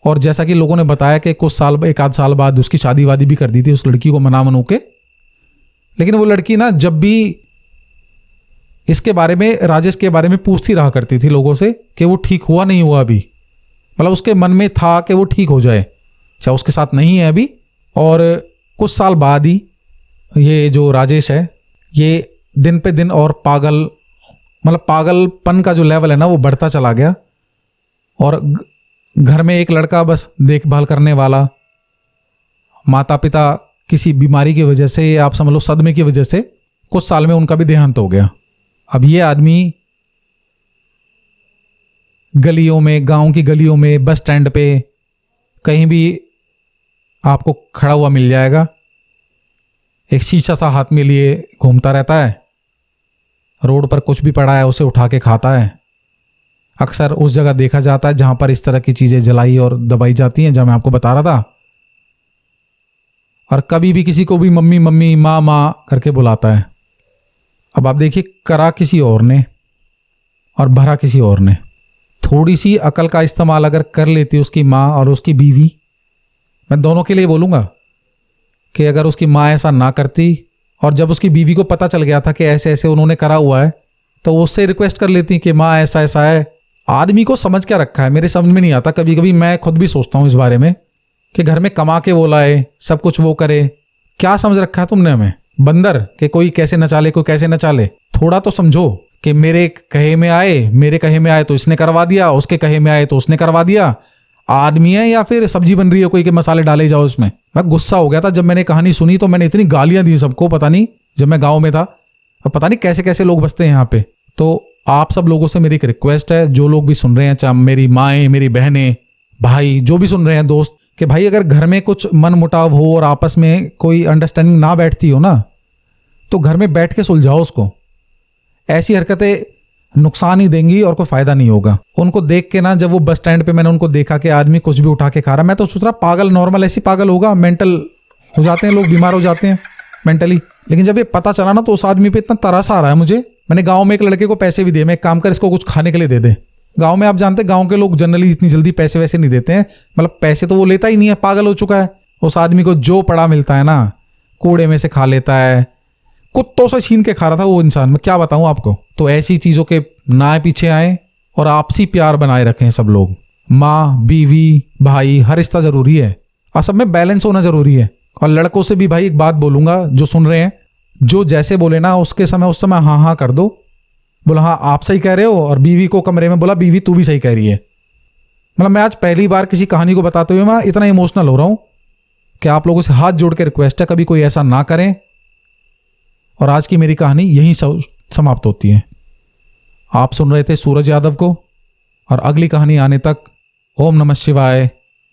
और जैसा कि लोगों ने बताया कि कुछ साल, 1 आध साल बाद उसकी शादी वादी भी कर दी थी उस लड़की को मना मनू के। लेकिन वो लड़की ना जब भी इसके बारे में, राजेश के बारे में पूछती रहा करती थी लोगों से कि वो ठीक हुआ नहीं हुआ अभी। मतलब उसके मन में था कि वो ठीक हो जाए, चाहे उसके साथ नहीं है अभी। और कुछ साल बाद ही ये जो राजेश है, ये दिन पे दिन और पागलपन का जो लेवल है ना वो बढ़ता चला गया। और घर में एक लड़का बस देखभाल करने वाला, माता पिता किसी बीमारी की वजह से, आप समझ लो सदमे की वजह से, कुछ साल में उनका भी देहांत हो गया। अब ये आदमी गलियों में, गांव की गलियों में, बस स्टैंड पे, कहीं भी आपको खड़ा हुआ मिल जाएगा। एक शीशा सा हाथ में लिए घूमता रहता है। रोड पर कुछ भी पड़ा है उसे उठा के खाता है। अक्सर उस जगह देखा जाता है जहां पर इस तरह की चीजें जलाई और दबाई जाती हैं, जहां मैं आपको बता रहा था। और कभी भी किसी को भी मम्मी मम्मी, माँ माँ करके बुलाता है। अब आप देखिए, करा किसी और ने और भरा किसी और ने। थोड़ी सी अकल का इस्तेमाल अगर कर लेती उसकी माँ और उसकी बीवी, मैं दोनों के लिए बोलूंगा कि अगर उसकी माँ ऐसा ना करती और जब उसकी बीवी को पता चल गया था कि ऐसे ऐसे उन्होंने करा हुआ है, तो वो उससे रिक्वेस्ट कर लेती कि माँ ऐसा ऐसा है। आदमी को समझ क्या रखा है, मेरे समझ में नहीं आता। कभी कभी मैं खुद भी सोचता हूं इस बारे में कि घर में कमा के वो लाए, सब कुछ वो करे, क्या समझ रखा है तुमने हमें बंदर के कोई कैसे नचा ले, कोई कैसे नचा ले। थोड़ा तो समझो कि मेरे कहे में आए तो इसने करवा दिया, उसके कहे में आए तो उसने करवा दिया। आदमी है या फिर सब्जी बन रही है कोई के मसाले डाले जाओ इसमें। मैं गुस्सा हो गया था जब मैंने कहानी सुनी, तो मैंने इतनी गालियां दी सबको, पता नहीं, जब मैं गांव में था। और पता नहीं कैसे कैसे लोग बसते हैं यहाँ पे। तो आप सब लोगों से मेरी एक रिक्वेस्ट है, जो लोग भी सुन रहे हैं, चाहे मेरी माएँ, मेरी बहनें, भाई, जो भी सुन रहे हैं, दोस्त, कि भाई अगर घर में कुछ मन मुटाव हो और आपस में कोई अंडरस्टैंडिंग ना बैठती हो ना, तो घर में बैठ के सुलझाओ उसको। ऐसी हरकतें नुकसान ही देंगी और कोई फायदा नहीं होगा। उनको देख के ना, जब वो बस स्टैंड पे मैंने उनको देखा कि आदमी कुछ भी उठा के खा रहा, मैं तो सोच रहा पागल, नॉर्मल ऐसी पागल होगा, मेंटल हो जाते हैं लोग, बीमार हो जाते हैं मेंटली। लेकिन जब ये पता चला ना, तो उस आदमी पे इतना तरस आ रहा है मुझे। मैंने गांव में एक लड़के को पैसे भी दिए, मैं एक काम कर, इसको कुछ खाने के लिए दे दे। गांव में आप जानते हैं, गांव के लोग जनरली इतनी जल्दी पैसे वैसे नहीं देते हैं। मतलब पैसे तो वो लेता ही नहीं है, पागल हो चुका है। उस आदमी को जो पड़ा मिलता है ना, कूड़े में से खा लेता है। कुत्तों से छीन के खा रहा था वो इंसान, मैं क्या बताऊं आपको। तो ऐसी चीजों के ना पीछे आए और आपसी प्यार बनाए रखें सब लोग। माँ, बीवी, भाई, हर रिश्ता जरूरी है और सब में बैलेंस होना जरूरी है। और लड़कों से भी भाई एक बात बोलूंगा, जो सुन रहे हैं, जो जैसे बोले ना उस समय हाँ हाँ कर दो। बोला हाँ आप सही कह रहे हो, और बीवी को कमरे में बोला बीवी तू भी सही कह रही है। मतलब मैं आज पहली बार किसी कहानी को बताते हुए मैं इतना इमोशनल हो रहा हूं कि आप लोगों से हाथ जोड़ के रिक्वेस्ट है, कभी कोई ऐसा ना करें। और आज की मेरी कहानी यहीं समाप्त होती है। आप सुन रहे थे सूरज यादव को, और अगली कहानी आने तक ओम नमः शिवाय,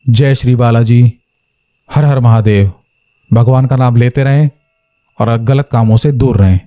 जय श्री बालाजी, हर हर महादेव। भगवान का नाम लेते रहें और गलत कामों से दूर रहें।